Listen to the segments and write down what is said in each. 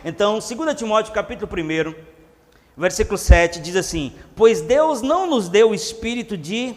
Então, 2 Timóteo capítulo 1, versículo 7, diz assim: pois Deus não nos deu o espírito de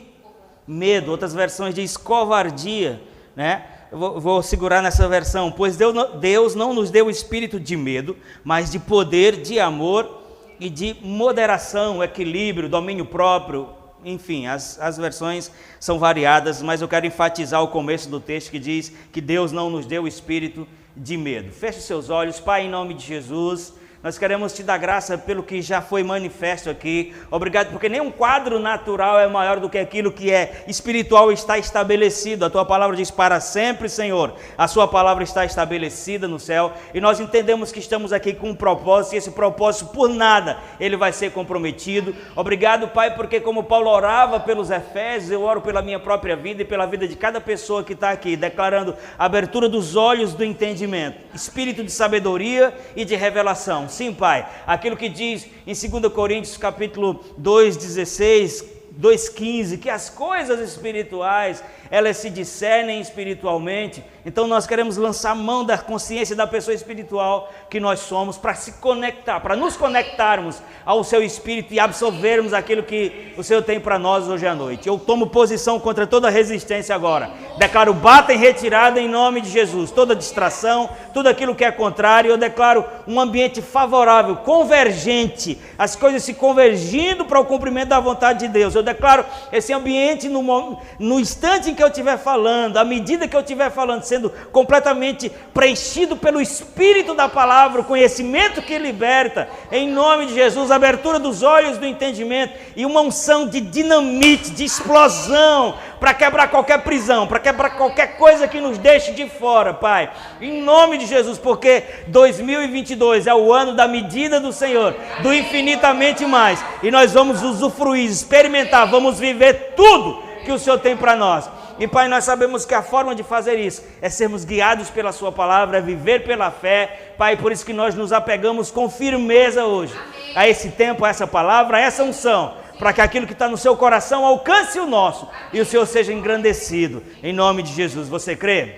medo, outras versões diz covardia, né? Vou segurar nessa versão. Pois Deus não nos deu o espírito de medo, mas de poder, de amor e de moderação, equilíbrio, domínio próprio. Enfim, as versões são variadas, mas eu quero enfatizar o começo do texto que diz que Deus não nos deu o espírito de medo. Feche os seus olhos. Pai, em nome de Jesus, nós queremos te dar graça pelo que já foi manifesto aqui. Obrigado, porque nenhum quadro natural é maior do que aquilo que é espiritual e está estabelecido. A tua palavra diz: para sempre, Senhor, a sua palavra está estabelecida no céu, e nós entendemos que estamos aqui com um propósito, e esse propósito por nada ele vai ser comprometido. Obrigado, Pai, porque como Paulo orava pelos Efésios, eu oro pela minha própria vida e pela vida de cada pessoa que está aqui, declarando a abertura dos olhos do entendimento, espírito de sabedoria e de revelação. Sim, Pai, aquilo que diz em 2 Coríntios capítulo 2:16, 2:15, que as coisas espirituais, elas se discernem espiritualmente. Então nós queremos lançar mão da consciência da pessoa espiritual que nós somos, para se conectar, para nos conectarmos ao seu espírito e absorvermos aquilo que o Senhor tem para nós hoje à noite. Eu tomo posição contra toda resistência agora, declaro bata em retirada em nome de Jesus, toda distração, tudo aquilo que é contrário. Eu declaro um ambiente favorável, convergente, as coisas se convergindo para o cumprimento da vontade de Deus. Eu declaro esse ambiente no instante em que eu estiver falando, à medida que eu estiver falando, sendo completamente preenchido pelo Espírito da palavra, o conhecimento que liberta, em nome de Jesus, a abertura dos olhos do entendimento e uma unção de dinamite, de explosão, para quebrar qualquer prisão, para quebrar qualquer coisa que nos deixe de fora, Pai, em nome de Jesus, porque 2022 é o ano da medida do Senhor, do infinitamente mais, e nós vamos usufruir, experimentar, vamos viver tudo que o Senhor tem para nós. E Pai, nós sabemos que a forma de fazer isso é sermos guiados pela sua palavra, é viver pela fé, Pai, por isso que nós nos apegamos com firmeza hoje, amém, a esse tempo, a essa palavra, a essa unção, para que aquilo que está no seu coração alcance o nosso, e o Senhor seja engrandecido, em nome de Jesus. Você crê?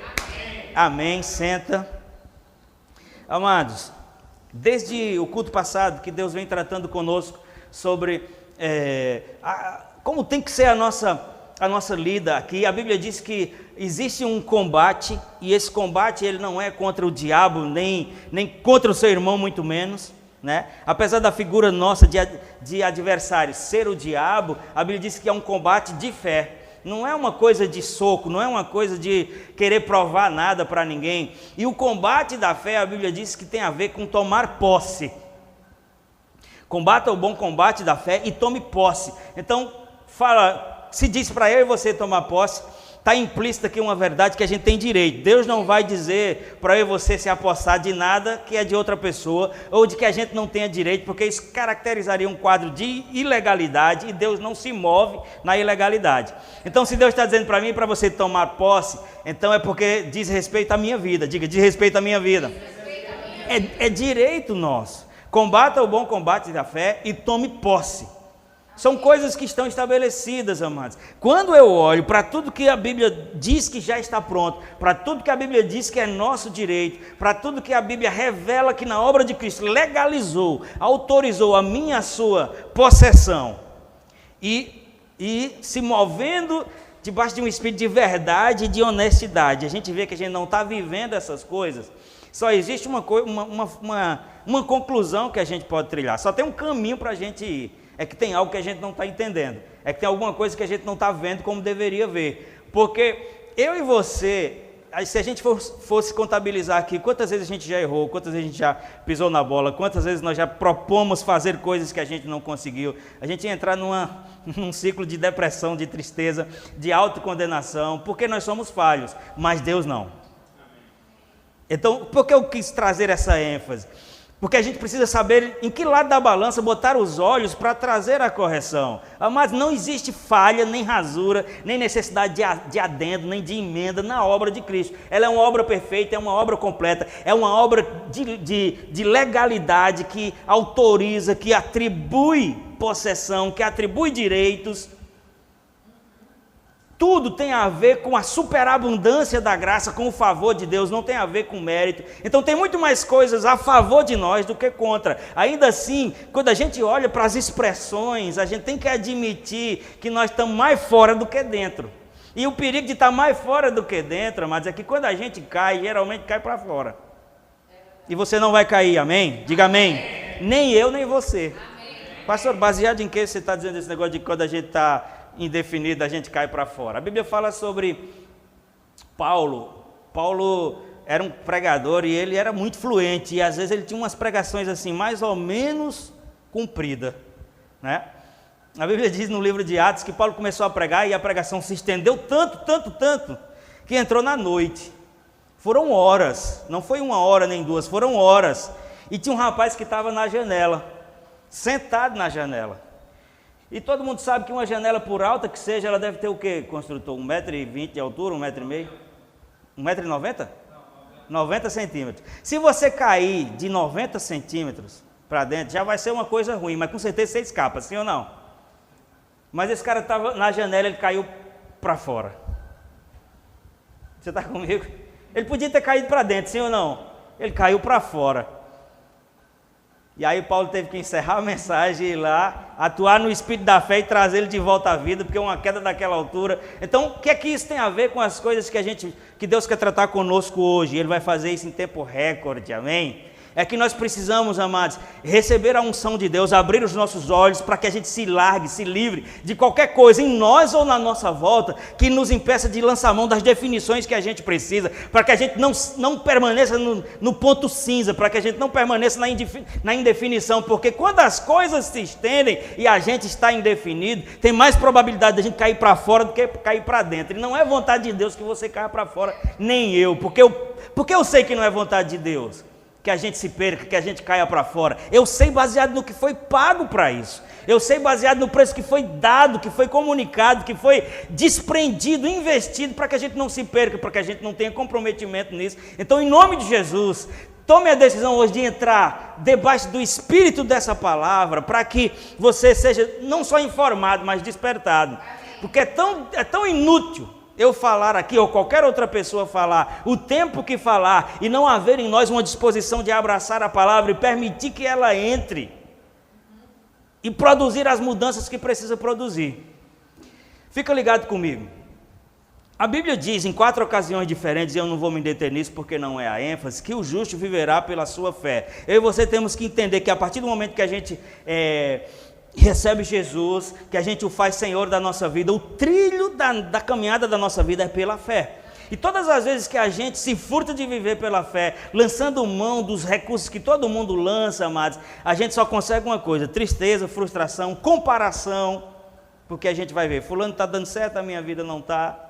Amém. Amém. Senta. Amados, desde o culto passado que Deus vem tratando conosco sobre como tem que ser a nossa lida aqui. A Bíblia diz que existe um combate, e esse combate ele não é contra o diabo, nem contra o seu irmão, muito menos, né? Apesar da figura nossa de adversário ser o diabo, a Bíblia diz que é um combate de fé. Não é uma coisa de soco, não é uma coisa de querer provar nada para ninguém. E o combate da fé, a Bíblia diz que tem a ver com tomar posse. Combata o bom combate da fé e tome posse. Então, se diz para eu e você tomar posse, está implícita aqui uma verdade que a gente tem direito. Deus não vai dizer para eu e você se apossar de nada que é de outra pessoa, ou de que a gente não tenha direito, porque isso caracterizaria um quadro de ilegalidade, e Deus não se move na ilegalidade. Então, se Deus está dizendo para mim e para você tomar posse, então é porque diz respeito à minha vida. Diga, diz respeito à minha vida. É direito nosso. Combata o bom combate da fé e tome posse. São coisas que estão estabelecidas, amados. Quando eu olho para tudo que a Bíblia diz que já está pronto, para tudo que a Bíblia diz que é nosso direito, para tudo que a Bíblia revela que na obra de Cristo legalizou, autorizou a minha e a sua possessão, e se movendo debaixo de um espírito de verdade e de honestidade, a gente vê que a gente não está vivendo essas coisas. Só existe uma conclusão que a gente pode trilhar, só tem um caminho para a gente ir. É que tem algo que a gente não está entendendo, é que tem alguma coisa que a gente não está vendo como deveria ver, porque eu e você, se a gente fosse contabilizar aqui, quantas vezes a gente já errou, quantas vezes a gente já pisou na bola, quantas vezes nós já propomos fazer coisas que a gente não conseguiu, a gente ia entrar num ciclo de depressão, de tristeza, de autocondenação, porque nós somos falhos, mas Deus não. Então, por que eu quis trazer essa ênfase? Porque a gente precisa saber em que lado da balança botar os olhos para trazer a correção. Mas não existe falha, nem rasura, nem necessidade de adendo, nem de emenda na obra de Cristo. Ela é uma obra perfeita, é uma obra completa, é uma obra de legalidade que autoriza, que atribui possessão, que atribui direitos. Tudo tem a ver com a superabundância da graça, com o favor de Deus, não tem a ver com mérito. Então tem muito mais coisas a favor de nós do que contra. Ainda assim, quando a gente olha para as expressões, a gente tem que admitir que nós estamos mais fora do que dentro. E o perigo de estar mais fora do que dentro, mas é que quando a gente cai, geralmente cai para fora. E você não vai cair, amém? Diga amém. Nem eu, nem você. Pastor, baseado em que você está dizendo esse negócio de quando a gente está indefinido, a gente cai para fora? A Bíblia fala sobre Paulo. Paulo era um pregador e ele era muito fluente, e às vezes ele tinha umas pregações assim, mais ou menos compridas, né? A Bíblia diz no livro de Atos que Paulo começou a pregar e a pregação se estendeu tanto, que entrou na noite. Foram horas, não foi 1 hora nem 2, foram horas. E tinha um rapaz que estava na janela, sentado na janela. E todo mundo sabe que uma janela, por alta que seja, ela deve ter o quê, construtor? 1,20 m de altura, 1,5 m? 1,90 m? 90 centímetros. Se você cair de 90 centímetros para dentro, já vai ser uma coisa ruim, mas com certeza você escapa, sim ou não? Mas esse cara estava na janela, ele caiu para fora. Você está comigo? Ele podia ter caído para dentro, sim ou não? Ele caiu para fora. E aí Paulo teve que encerrar a mensagem e ir lá, atuar no espírito da fé e trazer ele de volta à vida, porque é uma queda daquela altura. Então, o que é que isso tem a ver com as coisas que Deus quer tratar conosco hoje? Ele vai fazer isso em tempo recorde, amém? É que nós precisamos, amados, receber a unção de Deus, abrir os nossos olhos para que a gente se largue, se livre de qualquer coisa em nós ou na nossa volta que nos impeça de lançar mão das definições que a gente precisa, para que a gente não permaneça no ponto cinza, para que a gente não permaneça na indefinição, porque quando as coisas se estendem e a gente está indefinido, tem mais probabilidade de a gente cair para fora do que cair para dentro. E não é vontade de Deus que você caia para fora, nem eu, porque eu sei que não é vontade de Deus que a gente se perca, que a gente caia para fora. Eu sei baseado no que foi pago para isso. Eu sei baseado no preço que foi dado, que foi comunicado, que foi desprendido, investido, para que a gente não se perca, para que a gente não tenha comprometimento nisso. Então, em nome de Jesus, tome a decisão hoje de entrar debaixo do espírito dessa palavra, para que você seja não só informado, mas despertado. Porque é tão inútil eu falar aqui, ou qualquer outra pessoa falar, o tempo que falar, e não haver em nós uma disposição de abraçar a palavra e permitir que ela entre, e produzir as mudanças que precisa produzir. Fica ligado comigo. A Bíblia diz em 4 ocasiões diferentes, e eu não vou me deter nisso porque não é a ênfase, que o justo viverá pela sua fé. Eu e você temos que entender que a partir do momento que a gente recebe Jesus, que a gente o faz Senhor da nossa vida, o trilho da caminhada da nossa vida é pela fé. E todas as vezes que a gente se furta de viver pela fé, lançando mão dos recursos que todo mundo lança, amados, a gente só consegue uma coisa: tristeza, frustração, comparação, porque a gente vai ver, fulano está dando certo, a minha vida não está.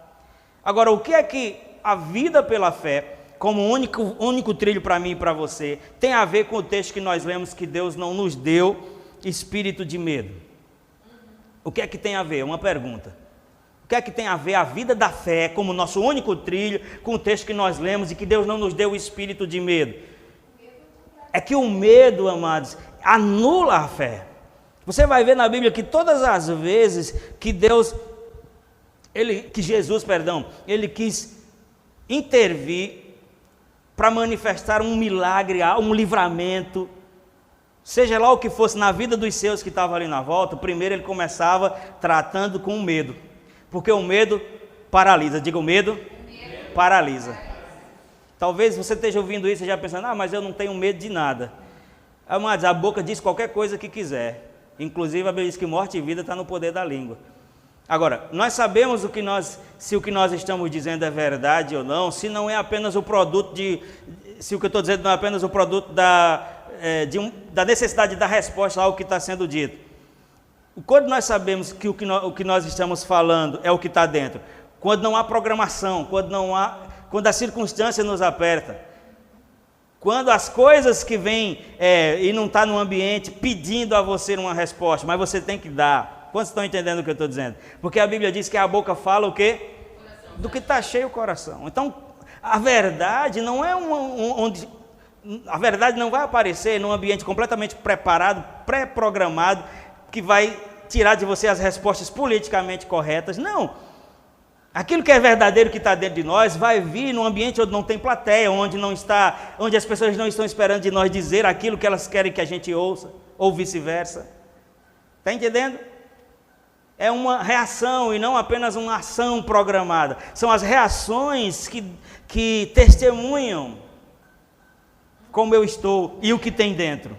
Agora, o que é que a vida pela fé, como único trilho para mim e para você, tem a ver com o texto que nós lemos, que Deus não nos deu espírito de medo? O que é que tem a ver? Uma pergunta. O que é que tem a ver a vida da fé como nosso único trilho com o texto que nós lemos e que Deus não nos deu o espírito de medo? É que o medo, amados, anula a fé. Você vai ver na Bíblia que todas as vezes que Jesus, ele quis intervir para manifestar um milagre, um livramento, seja lá o que fosse na vida dos seus que estavam ali na volta, primeiro ele começava tratando com o medo, porque o medo paralisa. Diga, o medo paralisa. Talvez você esteja ouvindo isso e já pensando, mas eu não tenho medo de nada. Amados, a boca diz qualquer coisa que quiser, inclusive a Bíblia diz que morte e vida está no poder da língua. Agora, nós sabemos se o que nós estamos dizendo é verdade ou não, se não é apenas o produto se o que eu estou dizendo não é apenas o produto da necessidade da resposta ao que está sendo dito. Quando nós sabemos que o que nós estamos falando é o que está dentro, quando não há programação, quando a circunstância nos aperta, quando as coisas que vêm e não está no ambiente pedindo a você uma resposta, mas você tem que dar. Quantos estão entendendo o que eu estou dizendo? Porque a Bíblia diz que a boca fala o quê? Do que está cheio o coração. Então, a verdade não é a verdade não vai aparecer num ambiente completamente preparado, pré-programado, que vai tirar de você as respostas politicamente corretas. Não. Aquilo que é verdadeiro que está dentro de nós vai vir num ambiente onde não tem plateia, onde as pessoas não estão esperando de nós dizer aquilo que elas querem que a gente ouça, ou vice-versa. Está entendendo? É uma reação e não apenas uma ação programada. São as reações que testemunham como eu estou e o que tem dentro.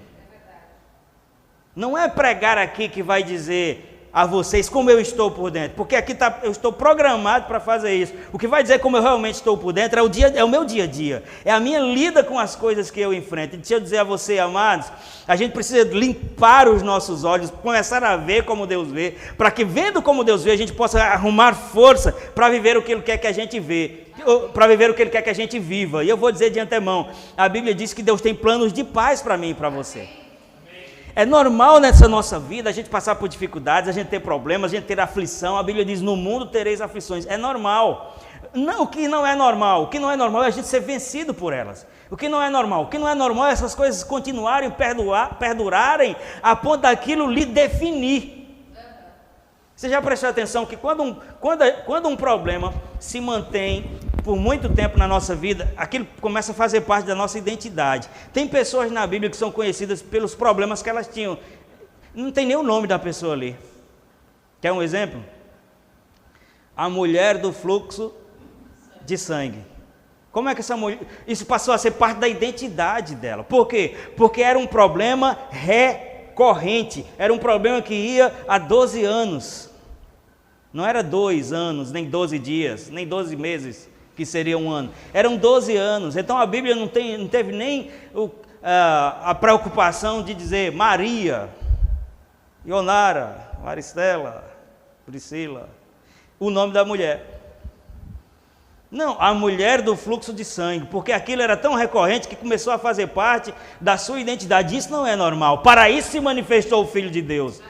Não é pregar aqui que vai dizer a vocês como eu estou por dentro, porque aqui eu estou programado para fazer isso. O que vai dizer como eu realmente estou por dentro é o meu dia a dia, é a minha lida com as coisas que eu enfrento. E deixa eu dizer a você, amados, a gente precisa limpar os nossos olhos, começar a ver como Deus vê, para que vendo como Deus vê, a gente possa arrumar força para viver o que Ele quer que a gente vê, para viver o que Ele quer que a gente viva. E eu vou dizer de antemão, a Bíblia diz que Deus tem planos de paz para mim e para você. É normal nessa nossa vida a gente passar por dificuldades, a gente ter problemas, a gente ter aflição. A Bíblia diz, no mundo tereis aflições. É normal. Não, o que não é normal é a gente ser vencido por elas. O que não é normal é essas coisas continuarem, perdurarem, a ponto daquilo lhe definir. Você já prestou atenção que quando um problema se mantém por muito tempo na nossa vida, aquilo começa a fazer parte da nossa identidade. Tem pessoas na Bíblia que são conhecidas pelos problemas que elas tinham. Não tem nem o nome da pessoa ali. Quer um exemplo? A mulher do fluxo de sangue. Como é que essa mulher... Isso passou a ser parte da identidade dela. Por quê? Porque era um problema recorrente. Era um problema que ia há 12 anos. Não era 2 anos, nem 12 dias, nem 12 meses, que seria um ano. Eram 12 anos. Então a Bíblia não teve nem a preocupação de dizer Maria, Ionara, Maristela, Priscila, o nome da mulher. Não, a mulher do fluxo de sangue, porque aquilo era tão recorrente que começou a fazer parte da sua identidade. Isso não é normal. Para isso se manifestou o Filho de Deus.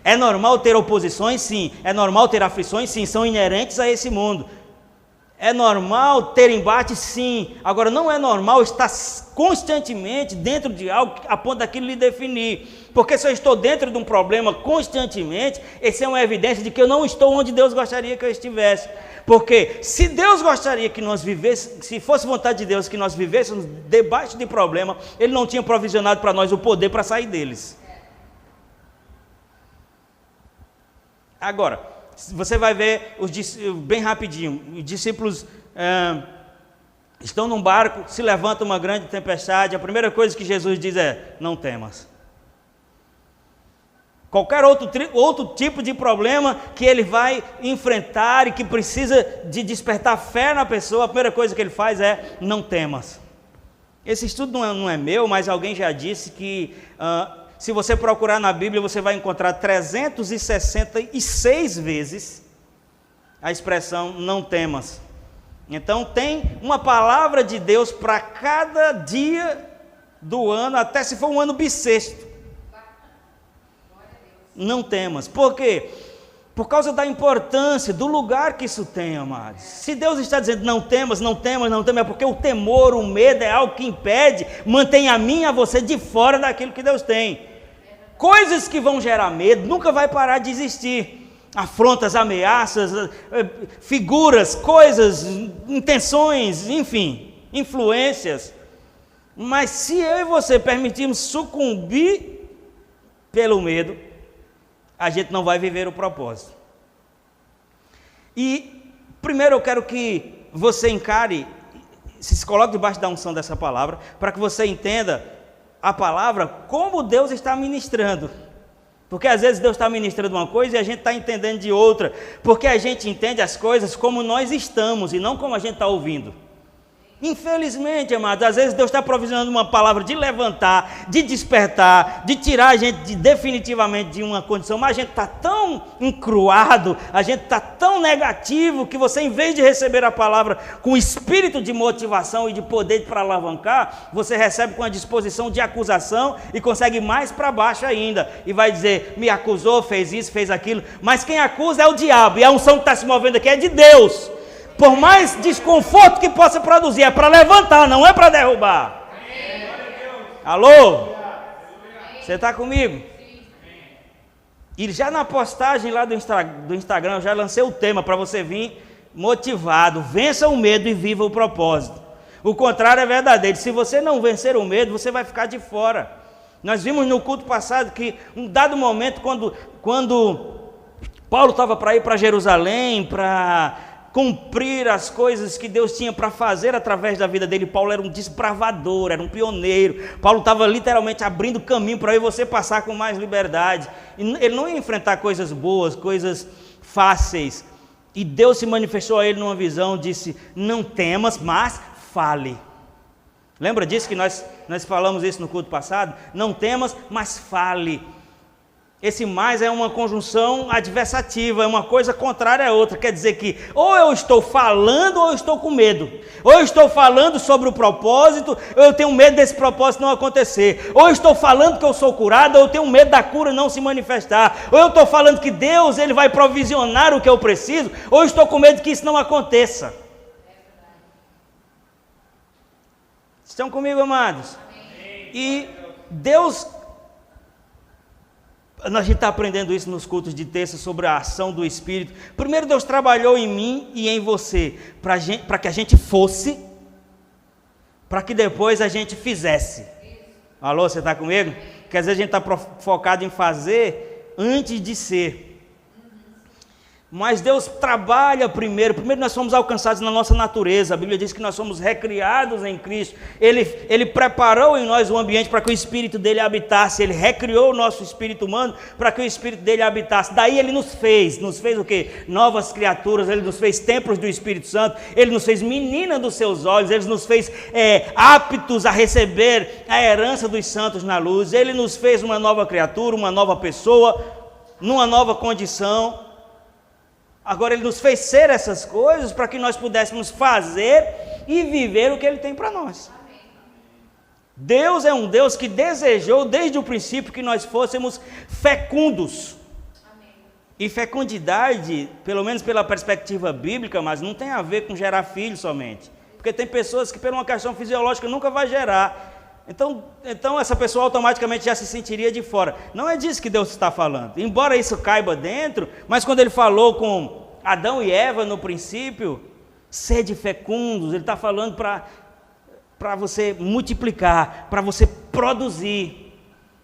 É normal ter oposições? Sim. É normal ter aflições? Sim. São inerentes a esse mundo. É normal ter embate? Sim. Agora, não é normal estar constantemente dentro de algo a ponto daquilo lhe definir. Porque se eu estou dentro de um problema constantemente, essa é uma evidência de que eu não estou onde Deus gostaria que eu estivesse. Porque se Deus gostaria que nós vivêssemos, se fosse vontade de Deus que nós vivêssemos debaixo de problema, Ele não tinha provisionado para nós o poder para sair deles. Agora, você vai ver, bem rapidinho, os discípulos estão num barco, se levanta uma grande tempestade, a primeira coisa que Jesus diz é, não temas. Qualquer outro tipo de problema que ele vai enfrentar e que precisa de despertar fé na pessoa, a primeira coisa que ele faz é, não temas. Esse estudo não é meu, mas alguém já disse que... se você procurar na Bíblia, você vai encontrar 366 vezes a expressão não temas. Então tem uma palavra de Deus para cada dia do ano, até se for um ano bissexto. Não temas. Por quê? Por causa da importância, do lugar que isso tem, amados. Se Deus está dizendo não temas, não temas, não temas, é porque o temor, o medo é algo que impede, mantém a mim e a você de fora daquilo que Deus tem. Coisas que vão gerar medo, nunca vai parar de existir. Afrontas, ameaças, figuras, coisas, intenções, enfim, influências. Mas se eu e você permitirmos sucumbir pelo medo, a gente não vai viver o propósito. E primeiro eu quero que você encare, se coloque debaixo da unção dessa palavra, para que você entenda a palavra como Deus está ministrando. Porque às vezes Deus está ministrando uma coisa e a gente está entendendo de outra, porque a gente entende as coisas como nós estamos e não como a gente está ouvindo. Infelizmente, amados, às vezes Deus está provisionando uma palavra de levantar, de despertar, de tirar a gente definitivamente de uma condição, mas a gente está tão encruado, a gente está tão negativo, que você, em vez de receber a palavra com espírito de motivação e de poder para alavancar, você recebe com a disposição de acusação e consegue mais para baixo ainda, e vai dizer, me acusou, fez isso, fez aquilo, mas quem acusa é o diabo, e a unção que está se movendo aqui é de Deus. Por mais desconforto que possa produzir, é para levantar, não é para derrubar. Amém. Alô? Você está comigo? Sim. E já na postagem lá do Instagram, eu já lancei o tema para você vir motivado. Vença o medo e viva o propósito. O contrário é verdadeiro. Se você não vencer o medo, você vai ficar de fora. Nós vimos no culto passado que um dado momento, quando Paulo estava para ir para Jerusalém, para cumprir as coisas que Deus tinha para fazer através da vida dele, Paulo era um desbravador, era um pioneiro. Paulo estava literalmente abrindo caminho para eu e você passar com mais liberdade. E ele não ia enfrentar coisas boas, coisas fáceis. E Deus se manifestou a ele numa visão, disse: não temas, mas fale. Lembra disso que nós falamos isso no culto passado? Não temas, mas fale. Esse mais é uma conjunção adversativa, é uma coisa contrária à outra. Quer dizer que ou eu estou falando ou eu estou com medo. Ou eu estou falando sobre o propósito, ou eu tenho medo desse propósito não acontecer. Ou eu estou falando que eu sou curado, ou eu tenho medo da cura não se manifestar. Ou eu estou falando que Deus ele vai provisionar o que eu preciso, ou eu estou com medo que isso não aconteça. Estão comigo, amados? E Deus... A gente está aprendendo isso nos cultos de terça sobre a ação do Espírito. Primeiro Deus trabalhou em mim e em você para que a gente fosse, para que depois a gente fizesse. Alô, você está comigo? Porque às vezes a gente está focado em fazer antes de ser. Mas Deus trabalha primeiro nós somos alcançados na nossa natureza. A Bíblia diz que nós somos recriados em Cristo. Ele preparou em nós o ambiente para que o Espírito dele habitasse. Ele recriou o nosso espírito humano para que o Espírito dele habitasse. Daí ele nos fez o quê? Novas criaturas. Ele nos fez templos do Espírito Santo. Ele nos fez menina dos seus olhos. Ele nos fez aptos a receber a herança dos santos na luz. Ele nos fez uma nova criatura, uma nova pessoa, numa nova condição. Agora ele nos fez ser essas coisas para que nós pudéssemos fazer e viver o que ele tem para nós. Deus é um Deus que desejou desde o princípio que nós fôssemos fecundos. E fecundidade, pelo menos pela perspectiva bíblica, mas não tem a ver com gerar filhos somente. Porque tem pessoas que por uma questão fisiológica nunca vai gerar. Então essa pessoa automaticamente já se sentiria de fora. Não é disso que Deus está falando. Embora isso caiba dentro, mas quando ele falou com Adão e Eva no princípio, sede fecundos, ele está falando para você multiplicar, para você produzir.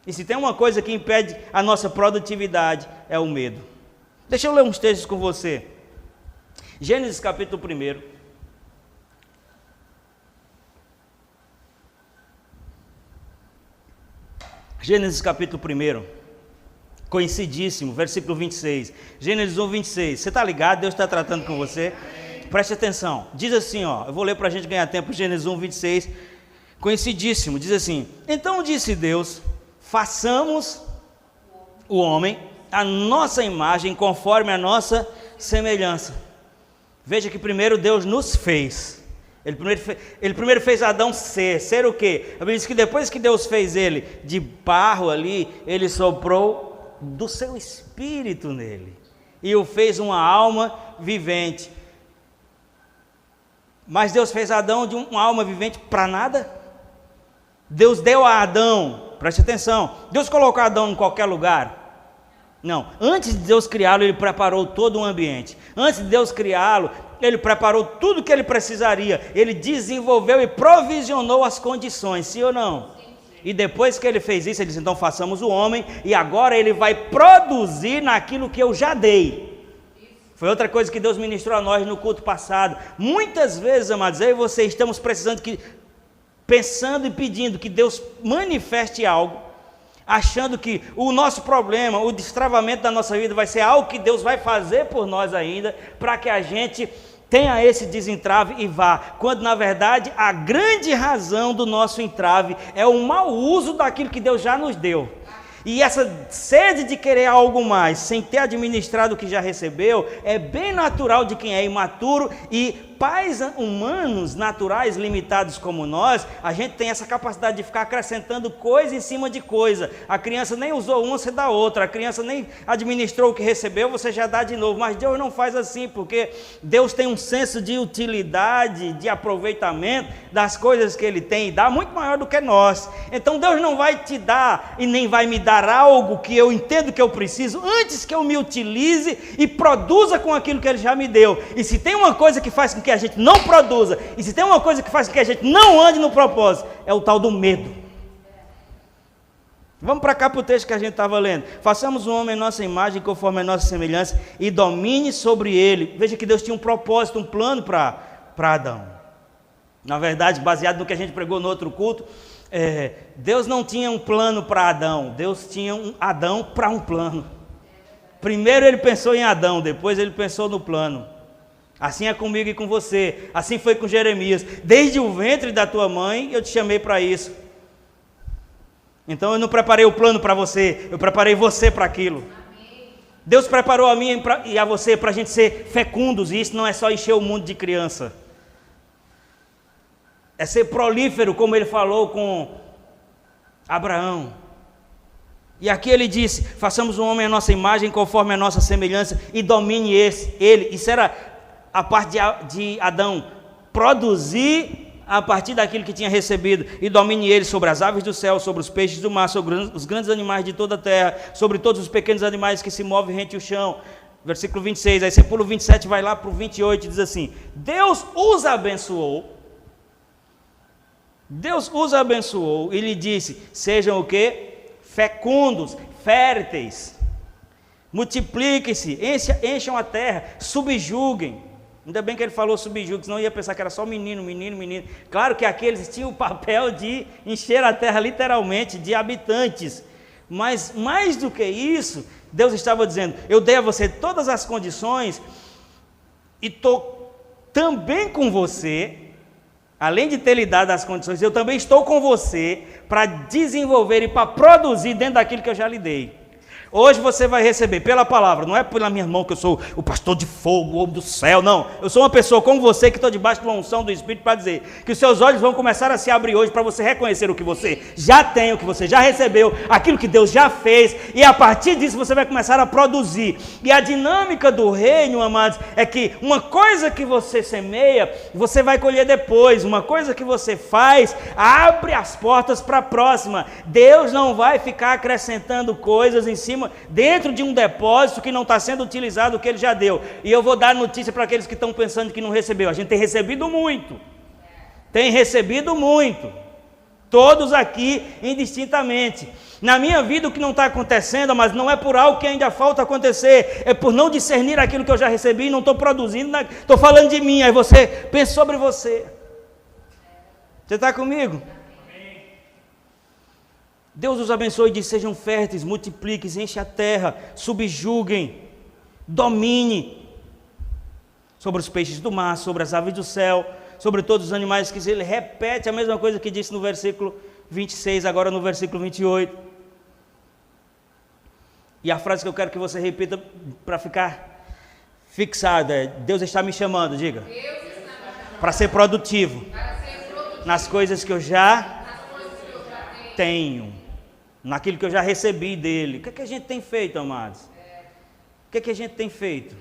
E se tem uma coisa que impede a nossa produtividade, é o medo. Deixa eu ler uns textos com você. Gênesis capítulo 1. Gênesis capítulo 1, conhecidíssimo, versículo 26. Gênesis 1, 26. Você está ligado? Deus está tratando com você? Preste atenção. Diz assim, eu vou ler para a gente ganhar tempo. Gênesis 1, 26. Conhecidíssimo. Diz assim: então disse Deus: façamos o homem a nossa imagem, conforme a nossa semelhança. Veja que primeiro Deus nos fez. Ele primeiro fez Adão ser o quê? A Bíblia diz que depois que Deus fez ele de barro ali, ele soprou do seu espírito nele e o fez uma alma vivente. Mas Deus fez Adão de uma alma vivente para nada? Deus deu a Adão, preste atenção, Deus colocou Adão em qualquer lugar? Não, antes de Deus criá-lo, ele preparou todo um ambiente. Antes de Deus criá-lo, ele preparou tudo que ele precisaria. Ele desenvolveu e provisionou as condições, sim ou não? Sim. E depois que ele fez isso, ele disse: então façamos o homem, e agora ele vai produzir naquilo que eu já dei. Foi outra coisa que Deus ministrou a nós no culto passado. Muitas vezes, amados, eu e você estamos pensando e pedindo que Deus manifeste algo, achando que o nosso problema, o destravamento da nossa vida vai ser algo que Deus vai fazer por nós ainda, para que a gente tenha esse desentrave e vá, quando na verdade a grande razão do nosso entrave é o mau uso daquilo que Deus já nos deu. E essa sede de querer algo mais, sem ter administrado o que já recebeu, é bem natural de quem é imaturo. E pais humanos, naturais, limitados como nós, a gente tem essa capacidade de ficar acrescentando coisa em cima de coisa. A criança nem usou uma, você dá outra. A criança nem administrou o que recebeu, você já dá de novo. Mas Deus não faz assim, porque Deus tem um senso de utilidade, de aproveitamento das coisas que Ele tem e dá muito maior do que nós. Então Deus não vai te dar e nem vai me dar dar algo que eu entendo que eu preciso, antes que eu me utilize e produza com aquilo que Ele já me deu. E se tem uma coisa que faz com que a gente não produza, e se tem uma coisa que faz com que a gente não ande no propósito, é o tal do medo. Vamos para cá para o texto que a gente estava lendo. Façamos um homem em nossa imagem, conforme a nossa semelhança, e domine sobre ele. Veja que Deus tinha um propósito, um plano para Adão. Na verdade, baseado no que a gente pregou no outro culto, Deus não tinha um plano para Adão, Deus tinha um Adão para um plano. Primeiro Ele pensou em Adão, depois Ele pensou no plano. Assim é comigo e com você, assim foi com Jeremias. Desde o ventre da tua mãe eu te chamei para isso. Então eu não preparei o plano para você, eu preparei você para aquilo. Amém. Deus preparou a mim e a você para a gente ser fecundos, e isso não é só encher o mundo de criança. É ser prolífero, como Ele falou com Abraão. E aqui Ele disse, façamos um homem à nossa imagem, conforme a nossa semelhança, e domine ele. Isso era a parte de Adão, produzir a partir daquilo que tinha recebido, e domine ele sobre as aves do céu, sobre os peixes do mar, sobre os grandes animais de toda a terra, sobre todos os pequenos animais que se movem rente o chão. Versículo 26, aí você pula o 27, vai lá para o 28, diz assim, Deus os abençoou, e lhe disse, sejam o quê? Fecundos, férteis, multipliquem-se, encham a terra, subjuguem. Ainda bem que ele falou subjugue, senão ia pensar que era só menino. Claro que aqueles tinham o papel de encher a terra literalmente de habitantes. Mas mais do que isso, Deus estava dizendo, eu dei a você todas as condições e estou também com você, além de ter lhe dado as condições, eu também estou com você para desenvolver e para produzir dentro daquilo que eu já lhe dei. Hoje você vai receber pela palavra, não é pela minha mão que eu sou o pastor de fogo, o homem do céu, não. Eu sou uma pessoa como você que estou debaixo de uma unção do Espírito para dizer que os seus olhos vão começar a se abrir hoje para você reconhecer o que você já tem, o que você já recebeu, aquilo que Deus já fez, e a partir disso você vai começar a produzir. E a dinâmica do reino, amados, é que uma coisa que você semeia, você vai colher depois. Uma coisa que você faz, abre as portas para a próxima. Deus não vai ficar acrescentando coisas em cima dentro de um depósito que não está sendo utilizado o que Ele já deu. E eu vou dar notícia para aqueles que estão pensando que não recebeu. A gente tem recebido muito. Todos aqui, indistintamente. Na minha vida o que não está acontecendo, mas não é por algo que ainda falta acontecer, é por não discernir aquilo que eu já recebi e não estou produzindo, estou falando de mim. Aí você pensa sobre você. Você está comigo? Deus os abençoe e diz, sejam férteis, multipliquem, enchem a terra, subjuguem, domine sobre os peixes do mar, sobre as aves do céu, sobre todos os animais que ele repete a mesma coisa que disse no versículo 26, agora no versículo 28. E a frase que eu quero que você repita para ficar fixado é, Deus está me chamando, diga, para ser produtivo nas coisas que eu já tenho, naquilo que eu já recebi dele. O que é que a gente tem feito, amados? O que é que a gente tem feito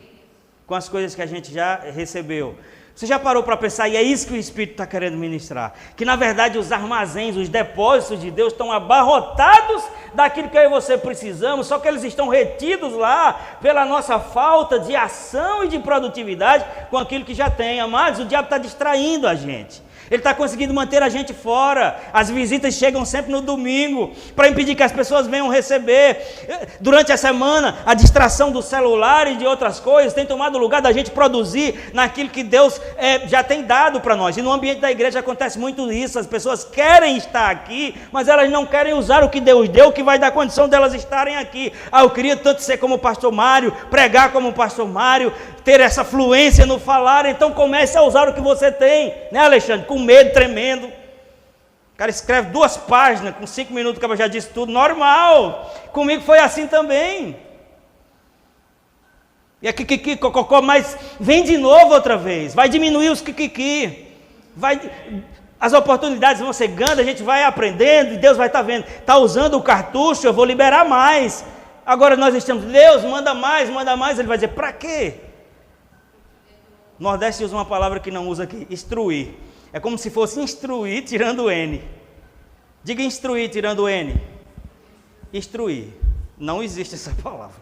com as coisas que a gente já recebeu? Você já parou para pensar, e é isso que o Espírito está querendo ministrar, que na verdade os armazéns, os depósitos de Deus estão abarrotados daquilo que eu e você precisamos, só que eles estão retidos lá pela nossa falta de ação e de produtividade com aquilo que já tem. Amados, o diabo está distraindo a gente. Ele está conseguindo manter a gente fora. As visitas chegam sempre no domingo para impedir que as pessoas venham receber. Durante a semana, a distração do celular e de outras coisas tem tomado o lugar da gente produzir naquilo que Deus já tem dado para nós. E no ambiente da igreja acontece muito isso. As pessoas querem estar aqui, mas elas não querem usar o que Deus deu, que vai dar condição delas estarem aqui. Eu queria tanto ser como o pastor Mário, pregar como o pastor Mário, ter essa fluência no falar. Então comece a usar o que você tem, né, Alexandre? Com medo, tremendo. O cara escreve 2 páginas, com 5 minutos que eu já disse tudo, normal. Comigo foi assim também. E aqui, kiki, cococó, mas vem de novo outra vez. Vai diminuir os kikiki. As oportunidades vão chegando, a gente vai aprendendo, e Deus vai estar vendo. Está usando o cartucho, eu vou liberar mais. Agora nós estamos, Deus, manda mais. Ele vai dizer, para quê? Nordeste usa uma palavra que não usa aqui, instruir. É como se fosse instruir tirando o N. Diga instruir tirando o N. instruir. Não existe essa palavra.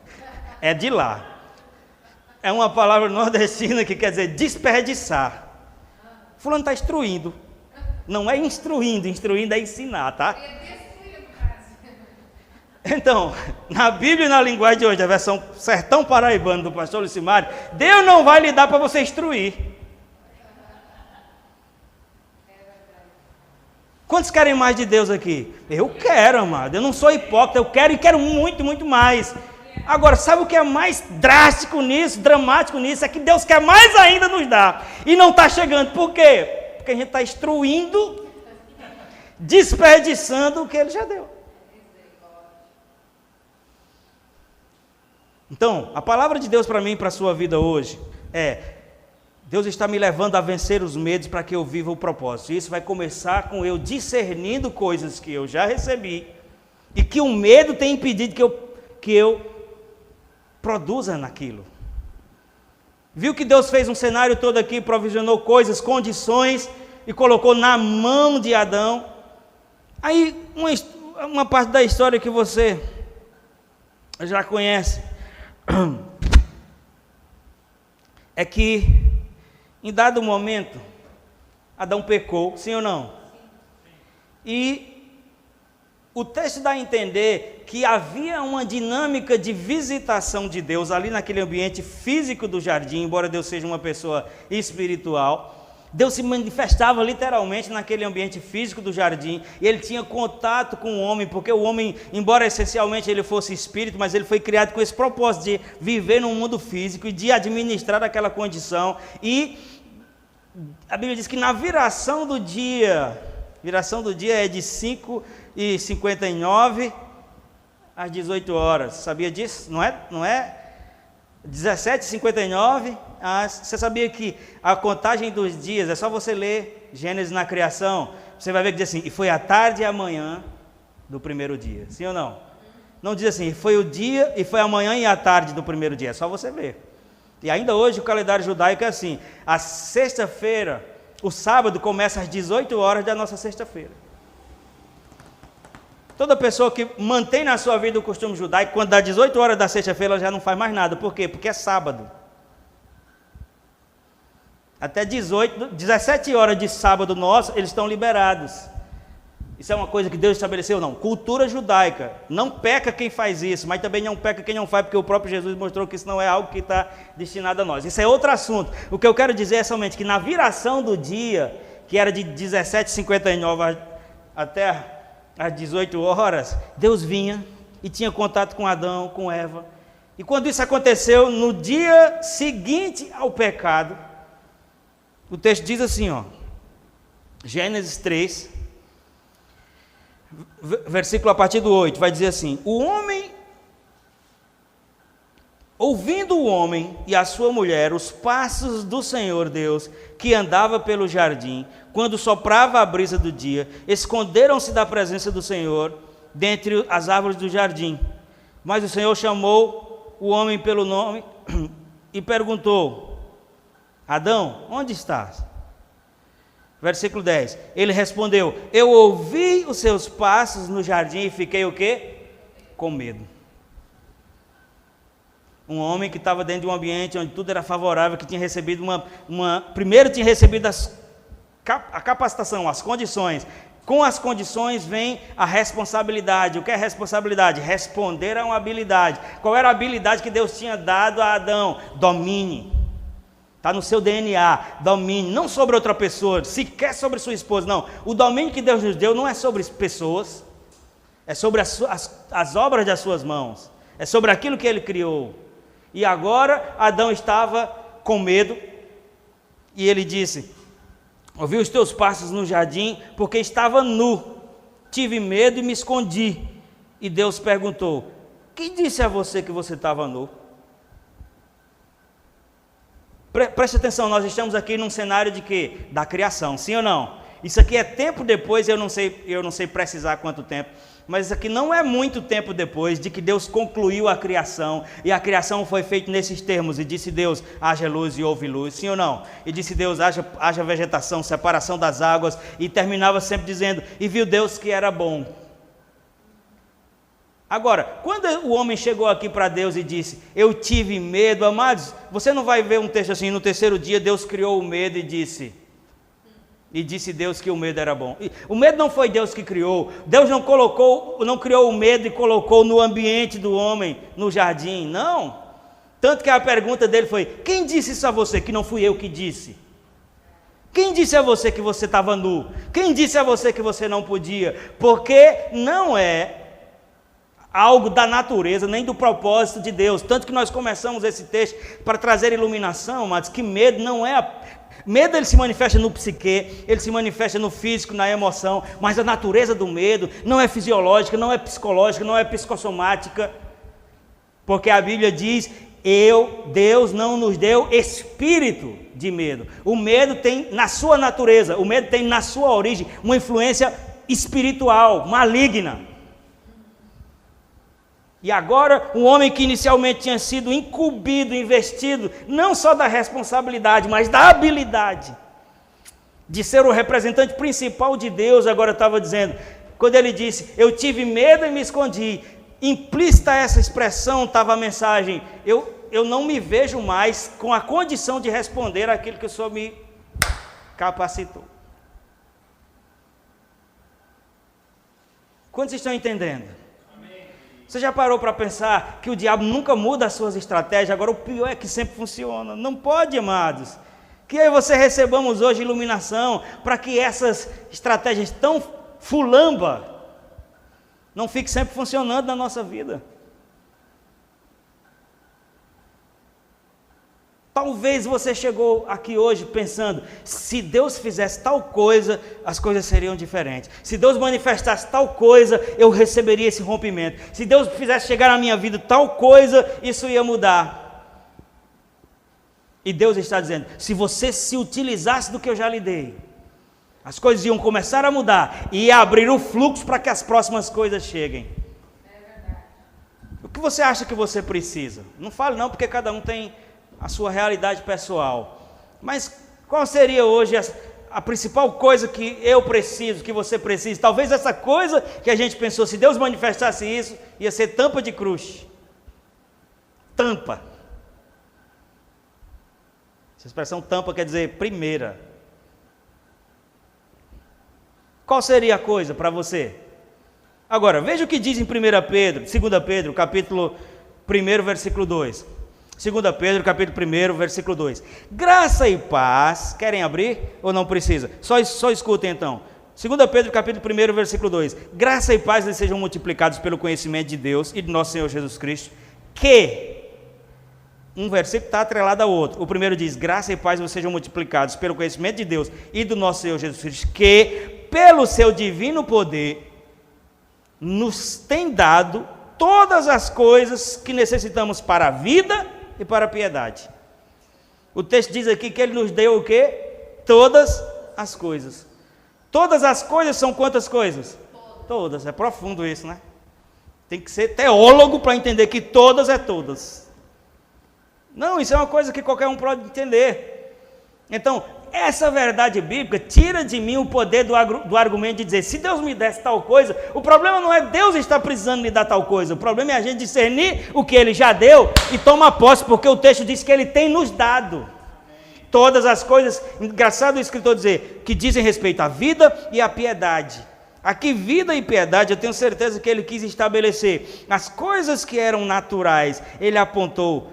É de lá. É uma palavra nordestina que quer dizer desperdiçar. Fulano está instruindo. Não é instruindo, instruindo é ensinar, tá? Então, na Bíblia e na linguagem de hoje, a versão sertão paraibano do pastor Lucimário, Deus não vai lhe dar para você instruir. Quantos querem mais de Deus aqui? Eu quero, amado. Eu não sou hipócrita, eu quero e quero muito, muito mais. Agora, sabe o que é mais drástico nisso, dramático nisso? É que Deus quer mais ainda nos dar. E não está chegando. Por quê? Porque a gente está instruindo, desperdiçando o que Ele já deu. Então, a palavra de Deus para mim e para a sua vida hoje é: Deus está me levando a vencer os medos para que eu viva o propósito. E isso vai começar com eu discernindo coisas que eu já recebi e que o medo tem impedido que eu produza naquilo. Viu que Deus fez um cenário todo aqui, provisionou coisas, condições e colocou na mão de Adão. Aí, uma parte da história que você já conhece é que em dado momento Adão pecou, sim ou não? E o texto dá a entender que havia uma dinâmica de visitação de Deus ali naquele ambiente físico do jardim, embora Deus seja uma pessoa espiritual. Deus se manifestava literalmente naquele ambiente físico do jardim, e ele tinha contato com o homem, porque o homem, embora essencialmente ele fosse espírito, mas ele foi criado com esse propósito de viver no mundo físico e de administrar aquela condição. E a Bíblia diz que na viração do dia é de 5h59 às 18 horas, sabia disso? Não é 17h59, você sabia que a contagem dos dias, é só você ler Gênesis na criação, você vai ver que diz assim: e foi a tarde e a manhã do primeiro dia, sim ou não? Não diz assim, foi o dia e foi a manhã e a tarde do primeiro dia, é só você ver. E ainda hoje o calendário judaico é assim: a sexta-feira, o sábado começa às 18 horas da nossa sexta-feira. Toda pessoa que mantém na sua vida o costume judaico, quando dá 18 horas da sexta-feira, ela já não faz mais nada. Por quê? Porque é sábado. Até 17 horas de sábado nosso, eles estão liberados. Isso é uma coisa que Deus estabeleceu? Não. Cultura judaica. Não peca quem faz isso, mas também não peca quem não faz, porque o próprio Jesus mostrou que isso não é algo que está destinado a nós. Isso é outro assunto. O que eu quero dizer é somente que na viração do dia, que era de 17h59 até às 18 horas, Deus vinha e tinha contato com Adão, com Eva. E quando isso aconteceu, no dia seguinte ao pecado, o texto diz assim, Gênesis 3, versículo a partir do 8, vai dizer assim: ouvindo o homem e a sua mulher os passos do Senhor Deus, que andava pelo jardim, quando soprava a brisa do dia, esconderam-se da presença do Senhor dentre as árvores do jardim. Mas o Senhor chamou o homem pelo nome e perguntou: Adão, onde estás? Versículo 10, ele respondeu: eu ouvi os seus passos no jardim e fiquei o quê? Com medo. Um homem que estava dentro de um ambiente onde tudo era favorável, que tinha recebido primeiro tinha recebido a capacitação, as condições. Com as condições vem a responsabilidade. O que é responsabilidade? Responder a uma habilidade. Qual era a habilidade que Deus tinha dado a Adão? Domine. Está no seu DNA, domine, não sobre outra pessoa, sequer sobre sua esposa, não. O domínio que Deus nos deu não é sobre pessoas, é sobre as obras das suas mãos, é sobre aquilo que Ele criou. E agora Adão estava com medo, e ele disse: ouvi os teus passos no jardim, porque estava nu, tive medo e me escondi. E Deus perguntou: quem disse a você que você estava nu? Preste atenção, nós estamos aqui num cenário de quê? Da criação, sim ou não? Isso aqui é tempo depois, eu não sei precisar quanto tempo, mas isso aqui não é muito tempo depois de que Deus concluiu a criação, e a criação foi feita nesses termos, e disse Deus: haja luz e houve luz, sim ou não? E disse Deus: haja vegetação, separação das águas, e terminava sempre dizendo: e viu Deus que era bom. Agora, quando o homem chegou aqui para Deus e disse, eu tive medo, amados, você não vai ver um texto assim, no terceiro dia Deus criou o medo e disse Deus que o medo era bom. O medo não foi Deus que criou. Deus não criou o medo e colocou no ambiente do homem, no jardim. Não. Tanto que a pergunta dele foi, quem disse isso a você? Que não fui eu que disse. Quem disse a você que você estava nu? Quem disse a você que você não podia? Porque não é algo da natureza, nem do propósito de Deus. Tanto que nós começamos esse texto para trazer iluminação, mas que medo não é... Medo ele se manifesta no psique, ele se manifesta no físico, na emoção, mas a natureza do medo não é fisiológica, não é psicológica, não é psicossomática, porque a Bíblia diz, Deus não nos deu espírito de medo. O medo tem na sua natureza, o medo tem na sua origem uma influência espiritual, maligna. E agora, um homem que inicialmente tinha sido incumbido, investido, não só da responsabilidade, mas da habilidade de ser o representante principal de Deus, agora estava dizendo, quando ele disse, eu tive medo e me escondi, implícita essa expressão estava a mensagem, eu não me vejo mais com a condição de responder àquilo que o Senhor me capacitou. Quantos estão entendendo? Você já parou para pensar que o diabo nunca muda as suas estratégias? Agora o pior é que sempre funciona. Não pode, amados. Que eu e você recebamos hoje iluminação para que essas estratégias tão fulamba não fiquem sempre funcionando na nossa vida. Talvez você chegou aqui hoje pensando, se Deus fizesse tal coisa, as coisas seriam diferentes. Se Deus manifestasse tal coisa, eu receberia esse rompimento. Se Deus fizesse chegar na minha vida tal coisa, isso ia mudar. E Deus está dizendo, se você se utilizasse do que eu já lhe dei, as coisas iam começar a mudar e ia abrir o fluxo para que as próximas coisas cheguem. É verdade. O que você acha que você precisa? Não fale não, porque cada um tem a sua realidade pessoal. Mas qual seria hoje a principal coisa que eu preciso, que você precisa? Talvez essa coisa que a gente pensou, se Deus manifestasse isso, ia ser tampa de cruz. Tampa. Essa expressão tampa quer dizer primeira. Qual seria a coisa para você? Agora, veja o que diz em 2 Pedro, capítulo 1, versículo 2. 2 Pedro, capítulo 1, versículo 2. Graça e paz, querem abrir ou não precisa? Só escutem então. 2 Pedro, capítulo 1, versículo 2. Graça e paz lhes sejam multiplicados pelo conhecimento de Deus e de nosso Senhor Jesus Cristo, que... Um versículo está atrelado ao outro. O primeiro diz, graça e paz vos sejam multiplicados pelo conhecimento de Deus e do nosso Senhor Jesus Cristo, que pelo seu divino poder nos tem dado todas as coisas que necessitamos para a vida e para a piedade. O texto diz aqui que ele nos deu o quê? Todas as coisas. Todas as coisas são quantas coisas? Todas. É profundo isso, né? Tem que ser teólogo para entender que todas é todas. Não, isso é uma coisa que qualquer um pode entender. Então, essa verdade bíblica tira de mim o poder do argumento de dizer, se Deus me desse tal coisa, o problema não é Deus estar precisando me dar tal coisa, o problema é a gente discernir o que Ele já deu e tomar posse, porque o texto diz que Ele tem nos dado todas as coisas. Engraçado o escritor dizer, que dizem respeito à vida e à piedade. Aqui, vida e piedade, eu tenho certeza que ele quis estabelecer. As coisas que eram naturais, ele apontou,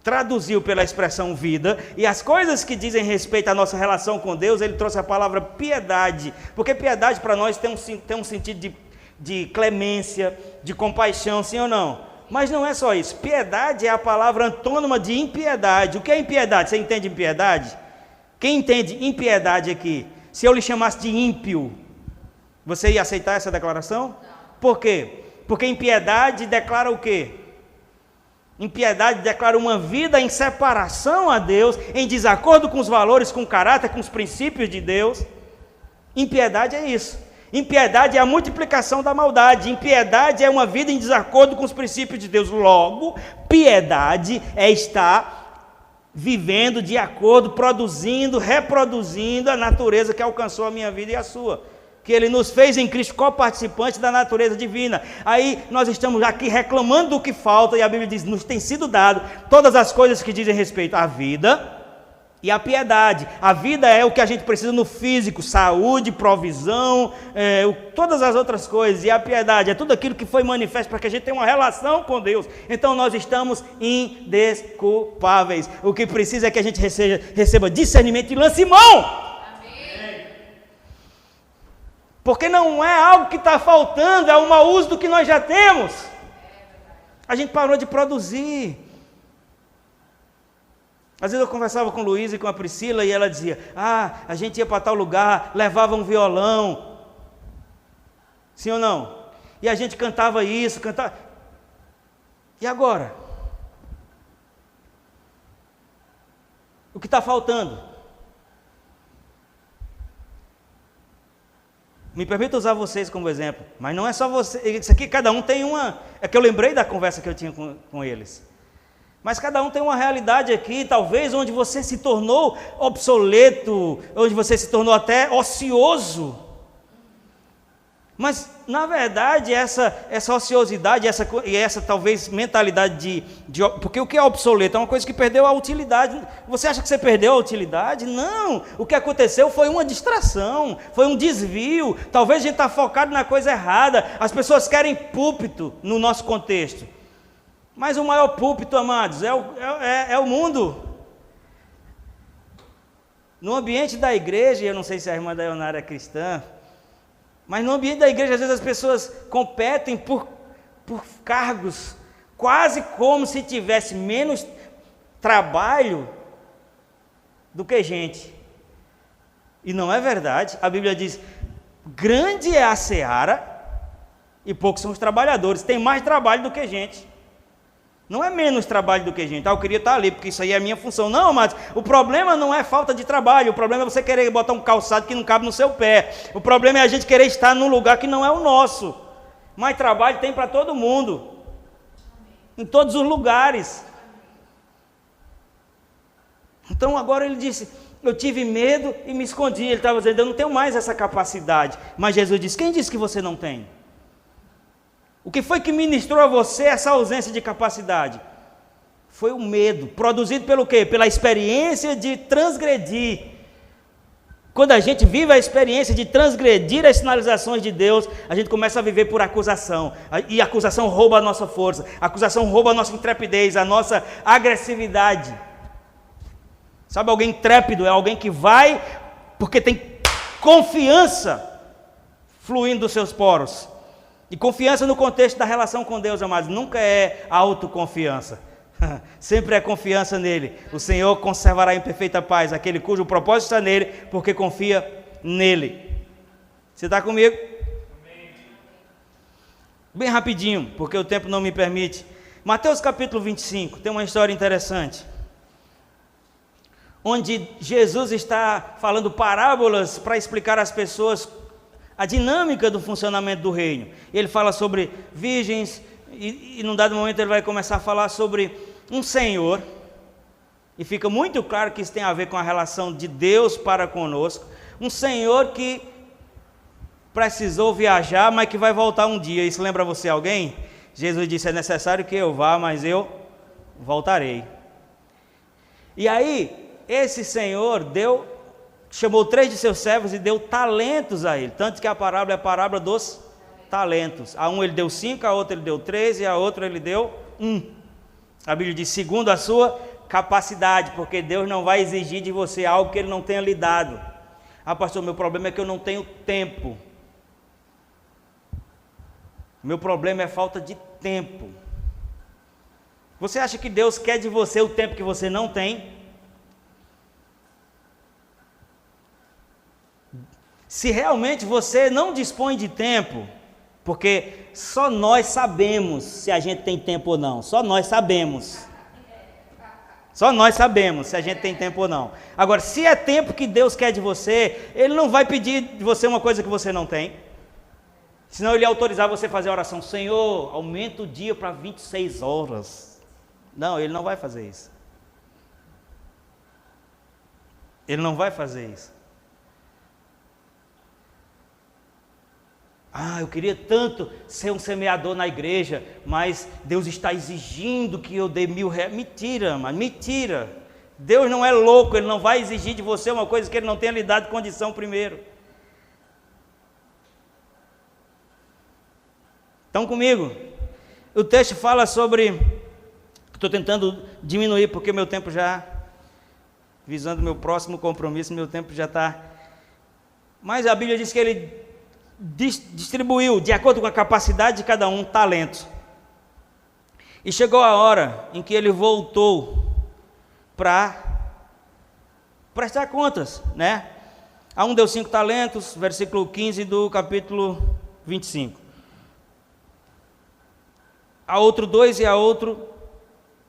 traduziu pela expressão vida, e as coisas que dizem respeito à nossa relação com Deus, ele trouxe a palavra piedade, porque piedade para nós tem um sentido de clemência, de compaixão, sim ou não? Mas não é só isso, piedade é a palavra antônima de impiedade. O que é impiedade? Você entende impiedade? Quem entende impiedade aqui? Se eu lhe chamasse de ímpio, você ia aceitar essa declaração? Não. Por quê? Porque impiedade declara o quê? Impiedade declara uma vida em separação a Deus, em desacordo com os valores, com o caráter, com os princípios de Deus. Impiedade é isso. Impiedade é a multiplicação da maldade. Impiedade é uma vida em desacordo com os princípios de Deus. Logo, piedade é estar vivendo de acordo, produzindo, reproduzindo a natureza que alcançou a minha vida e a sua. que Ele nos fez em Cristo co-participantes da natureza divina. Aí nós estamos aqui reclamando do que falta, e a Bíblia diz, nos tem sido dado todas as coisas que dizem respeito à vida e à piedade. A vida é o que a gente precisa no físico, saúde, provisão, todas as outras coisas. E a piedade é tudo aquilo que foi manifesto para que a gente tenha uma relação com Deus. Então nós estamos indesculpáveis. O que precisa é que a gente receba discernimento e lance mão. Porque não é algo que está faltando, é um mau uso do que nós já temos. A gente parou de produzir. Às vezes eu conversava com o Luiz e com a Priscila e ela dizia, a gente ia para tal lugar, levava um violão. Sim ou não? E a gente cantava isso, cantava... E agora? O que está faltando? Me permita usar vocês como exemplo, mas não é só você, isso aqui cada um tem uma, é que eu lembrei da conversa que eu tinha com eles, mas cada um tem uma realidade aqui, talvez onde você se tornou obsoleto, onde você se tornou até ocioso, mas na verdade essa ociosidade, essa talvez mentalidade porque o que é obsoleto é uma coisa que perdeu a utilidade. Você acha que você perdeu a utilidade? Não, o que aconteceu foi uma distração, foi um desvio, talvez a gente está focado na coisa errada. As pessoas querem púlpito no nosso contexto, mas o maior púlpito, amados, é o mundo. No ambiente da igreja, eu não sei se a irmã da Ionara é cristã, mas no ambiente da igreja, às vezes as pessoas competem por cargos, quase como se tivesse menos trabalho do que gente. E não é verdade. A Bíblia diz, grande é a seara e poucos são os trabalhadores. Tem mais trabalho do que gente. Não é menos trabalho do que gente. Eu queria estar ali, porque isso aí é a minha função. Não, mas o problema não é falta de trabalho. O problema é você querer botar um calçado que não cabe no seu pé. O problema é a gente querer estar num lugar que não é o nosso. Mas trabalho tem para todo mundo. Em todos os lugares. Então agora ele disse, eu tive medo e me escondi. Ele estava dizendo, eu não tenho mais essa capacidade. Mas Jesus disse, quem disse que você não tem? O que foi que ministrou a você essa ausência de capacidade? Foi o medo, produzido pelo quê? Pela experiência de transgredir. Quando a gente vive a experiência de transgredir as sinalizações de Deus, a gente começa a viver por acusação. E a acusação rouba a nossa força, a acusação rouba a nossa intrepidez, a nossa agressividade. Sabe, alguém intrépido é alguém que vai porque tem confiança fluindo dos seus poros. E confiança no contexto da relação com Deus, amados, nunca é autoconfiança. Sempre é confiança nele. O Senhor conservará em perfeita paz aquele cujo propósito está nele, porque confia nele. Você está comigo? Bem rapidinho, porque o tempo não me permite. Mateus capítulo 25, tem uma história interessante, onde Jesus está falando parábolas para explicar às pessoas a dinâmica do funcionamento do reino. Ele fala sobre virgens, e num dado momento ele vai começar a falar sobre um senhor, e fica muito claro que isso tem a ver com a relação de Deus para conosco, um senhor que precisou viajar, mas que vai voltar um dia. Isso lembra você alguém? Jesus disse, é necessário que eu vá, mas eu voltarei. E aí, esse senhor chamou 3 de seus servos e deu talentos a ele, tanto que a parábola é a parábola dos talentos. A um ele deu 5, a outro ele deu 3 e a outra ele deu 1. A Bíblia diz, segundo a sua capacidade, porque Deus não vai exigir de você algo que ele não tenha lhe dado. Pastor, meu problema é que eu não tenho tempo. Meu problema é falta de tempo. Você acha que Deus quer de você o tempo que você não tem? Se realmente você não dispõe de tempo, porque só nós sabemos se a gente tem tempo ou não, só nós sabemos. Só nós sabemos se a gente tem tempo ou não. Agora, se é tempo que Deus quer de você, Ele não vai pedir de você uma coisa que você não tem. Senão Ele ia autorizar você a fazer a oração, Senhor, aumenta o dia para 26 horas. Não, Ele não vai fazer isso. Ele não vai fazer isso. Eu queria tanto ser um semeador na igreja, mas Deus está exigindo que eu dê R$1.000. Mentira, mano, mentira. Deus não é louco, Ele não vai exigir de você uma coisa que Ele não tenha lhe dado condição primeiro. Estão comigo? O texto fala sobre... Estou tentando diminuir porque meu tempo já... Visando meu próximo compromisso, meu tempo já está... Mas a Bíblia diz que Ele distribuiu, de acordo com a capacidade de cada um, talentos. E chegou a hora em que Ele voltou para prestar contas, né? A um deu 5 talentos, versículo 15 do capítulo 25. A outro 2 e a outro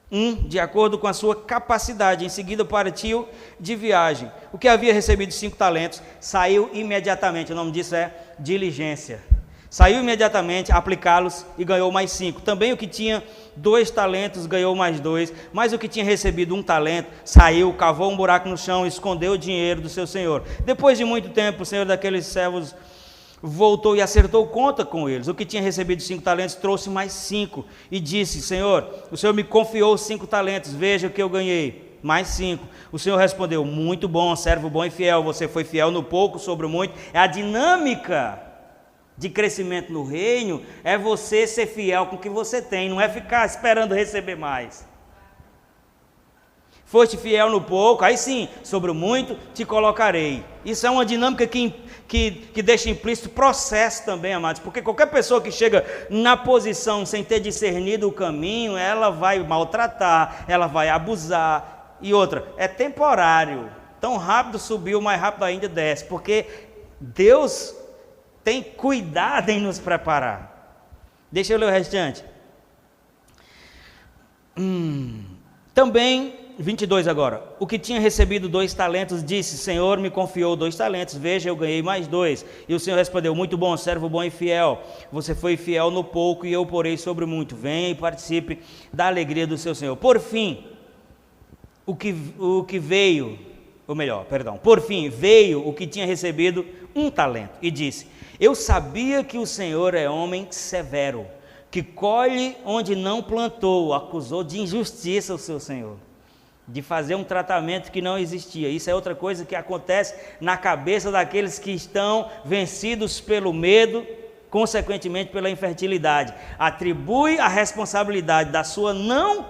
1, de acordo com a sua capacidade. Em seguida partiu de viagem. O que havia recebido 5 talentos saiu imediatamente. O nome disso é diligência. Saiu imediatamente, aplicá-los e ganhou mais 5. Também o que tinha 2 talentos ganhou mais 2. Mas o que tinha recebido 1 talento saiu, cavou um buraco no chão e escondeu o dinheiro do seu senhor. Depois de muito tempo, o senhor daqueles servos voltou e acertou conta com eles. O que tinha recebido 5 talentos trouxe mais 5 e disse: Senhor, o Senhor me confiou 5 talentos, veja o que eu ganhei, mais 5. O Senhor respondeu: muito bom, servo bom e fiel, você foi fiel no pouco, sobre o muito. É a dinâmica de crescimento no reino, é você ser fiel com o que você tem, não é ficar esperando receber mais. Foste fiel no pouco, aí sim, sobre o muito te colocarei. Isso é uma dinâmica que deixa implícito processo também, amados, porque qualquer pessoa que chega na posição sem ter discernido o caminho, ela vai maltratar, ela vai abusar. E outra, é temporário. Tão rápido subiu, mais rápido ainda desce, porque Deus tem cuidado em nos preparar. Deixa eu ler o restante. Também 22 agora. O que tinha recebido 2 talentos disse: Senhor, me confiou 2 talentos, veja, eu ganhei mais 2. E o Senhor respondeu: muito bom, servo bom e fiel, você foi fiel no pouco e eu porei sobre o muito. Venha e participe da alegria do seu Senhor. Por fim, por fim veio o que tinha recebido 1 talento e disse: eu sabia que o Senhor é homem severo, que colhe onde não plantou. Acusou de injustiça o seu Senhor, de fazer um tratamento que não existia. Isso é outra coisa que acontece na cabeça daqueles que estão vencidos pelo medo, consequentemente pela infertilidade. Atribui a responsabilidade da sua não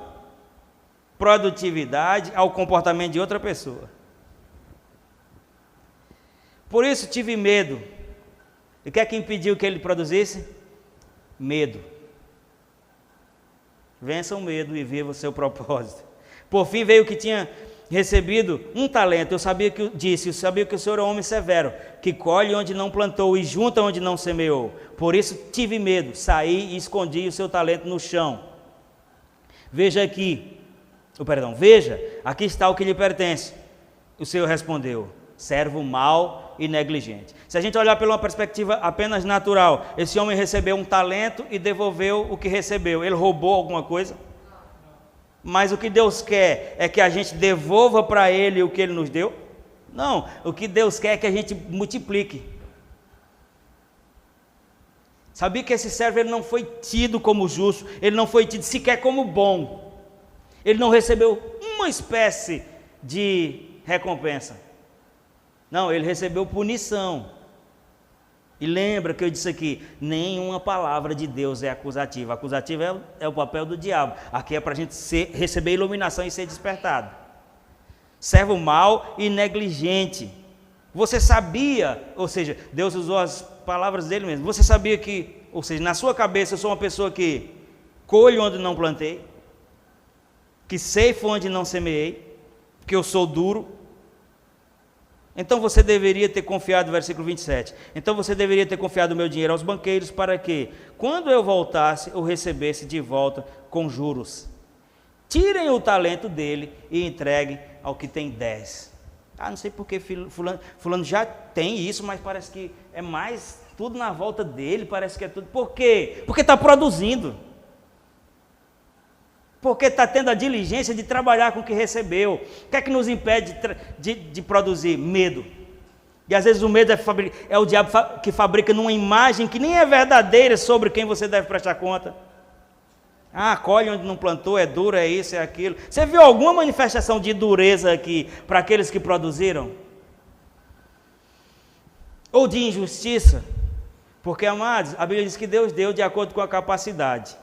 produtividade ao comportamento de outra pessoa. Por isso tive medo. E o que é que impediu que ele produzisse? Medo. Vença o medo e viva o seu propósito. Por fim veio o que tinha recebido 1 talento. Eu sabia que o Senhor é um homem severo, que colhe onde não plantou e junta onde não semeou. Por isso tive medo, saí e escondi o seu talento no chão. Veja, aqui está o que lhe pertence. O Senhor respondeu: servo mau e negligente. Se a gente olhar pela uma perspectiva apenas natural, esse homem recebeu 1 talento e devolveu o que recebeu. Ele roubou alguma coisa? Mas o que Deus quer é que a gente devolva para Ele o que Ele nos deu? Não, o que Deus quer é que a gente multiplique. Sabia que esse servo ele não foi tido como justo, ele não foi tido sequer como bom. Ele não recebeu uma espécie de recompensa. Não, ele recebeu punição. E lembra que eu disse aqui, nenhuma palavra de Deus é acusativa. Acusativa é o papel do diabo. Aqui é para a gente receber iluminação e ser despertado. Servo mau e negligente. Você sabia, ou seja, Deus usou as palavras dele mesmo. Você sabia que, ou seja, na sua cabeça eu sou uma pessoa que colho onde não plantei, que ceifo onde não semeei, que eu sou duro. Então você deveria ter confiado, versículo 27, então você deveria ter confiado o meu dinheiro aos banqueiros para que, quando eu voltasse, eu recebesse de volta com juros. Tirem o talento dele e entreguem ao que tem 10. Não sei porque fulano já tem isso, mas parece que é mais tudo na volta dele, parece que é tudo. Por quê? Porque está produzindo. Porque está tendo a diligência de trabalhar com o que recebeu. O que é que nos impede de produzir? Medo. E às vezes o medo é o diabo que fabrica numa imagem que nem é verdadeira sobre quem você deve prestar conta. Ah, colhe onde não plantou, é duro, é isso, é aquilo. Você viu alguma manifestação de dureza aqui para aqueles que produziram? Ou de injustiça? Porque, amados, a Bíblia diz que Deus deu de acordo com a capacidade.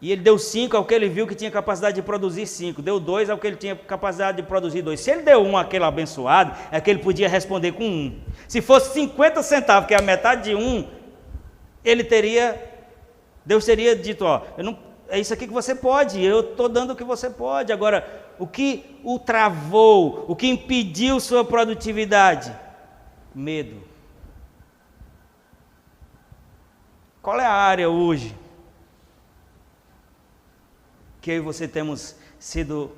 E ele deu 5 ao que ele viu que tinha capacidade de produzir 5. Deu 2 ao que ele tinha capacidade de produzir 2. Se ele deu 1 àquele abençoado, é que ele podia responder com 1. Se fosse 50 centavos, que é a metade de 1, Deus teria dito, ó, é isso aqui que você pode, eu estou dando o que você pode. Agora, o que o travou, o que impediu sua produtividade? Medo. Qual é a área hoje que eu e você temos sido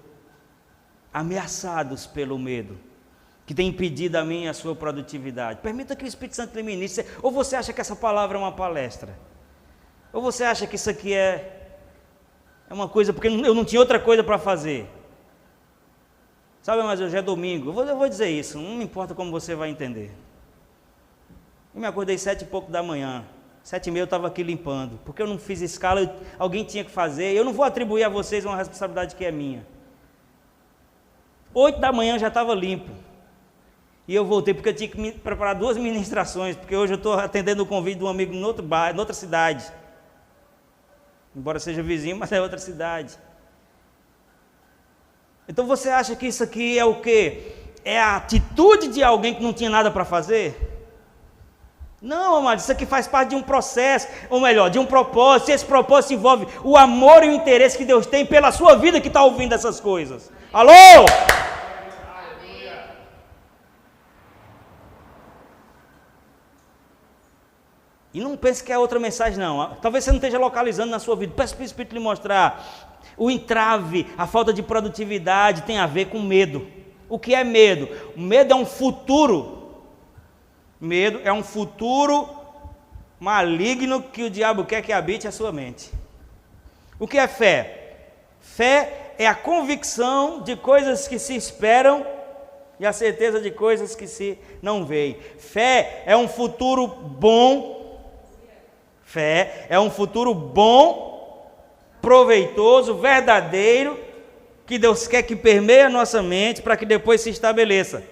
ameaçados pelo medo, que tem impedido a minha e a sua produtividade? Permita que o Espírito Santo lhe ministre. Ou você acha que essa palavra é uma palestra? Ou você acha que isso aqui é uma coisa, porque eu não tinha outra coisa para fazer? Sabe, mas hoje é domingo, eu vou dizer isso, não me importa como você vai entender. Eu me acordei 7 e pouco da manhã, 7h30 eu estava aqui limpando, porque eu não fiz escala, alguém tinha que fazer, eu não vou atribuir a vocês uma responsabilidade que é minha. 8 da manhã eu já estava limpo, e eu voltei porque eu tinha que me preparar 2 ministrações, porque hoje eu estou atendendo o convite de um amigo em outro bairro, em outra cidade, embora seja vizinho, mas é outra cidade. Então você acha que isso aqui é o quê? É a atitude de alguém que não tinha nada para fazer? Não, amado, isso aqui faz parte de um processo, ou melhor, de um propósito. E esse propósito envolve o amor e o interesse que Deus tem pela sua vida que está ouvindo essas coisas. Alô? E não pense que é outra mensagem, não. Talvez você não esteja localizando na sua vida. Peça para o Espírito lhe mostrar. O entrave, a falta de produtividade tem a ver com medo. O que é medo? O medo é um futuro. Medo é um futuro maligno que o diabo quer que habite a sua mente. O que é fé? Fé é a convicção de coisas que se esperam e a certeza de coisas que se não veem. Fé é um futuro bom. Fé é um futuro bom, proveitoso, verdadeiro, que Deus quer que permeie a nossa mente para que depois se estabeleça.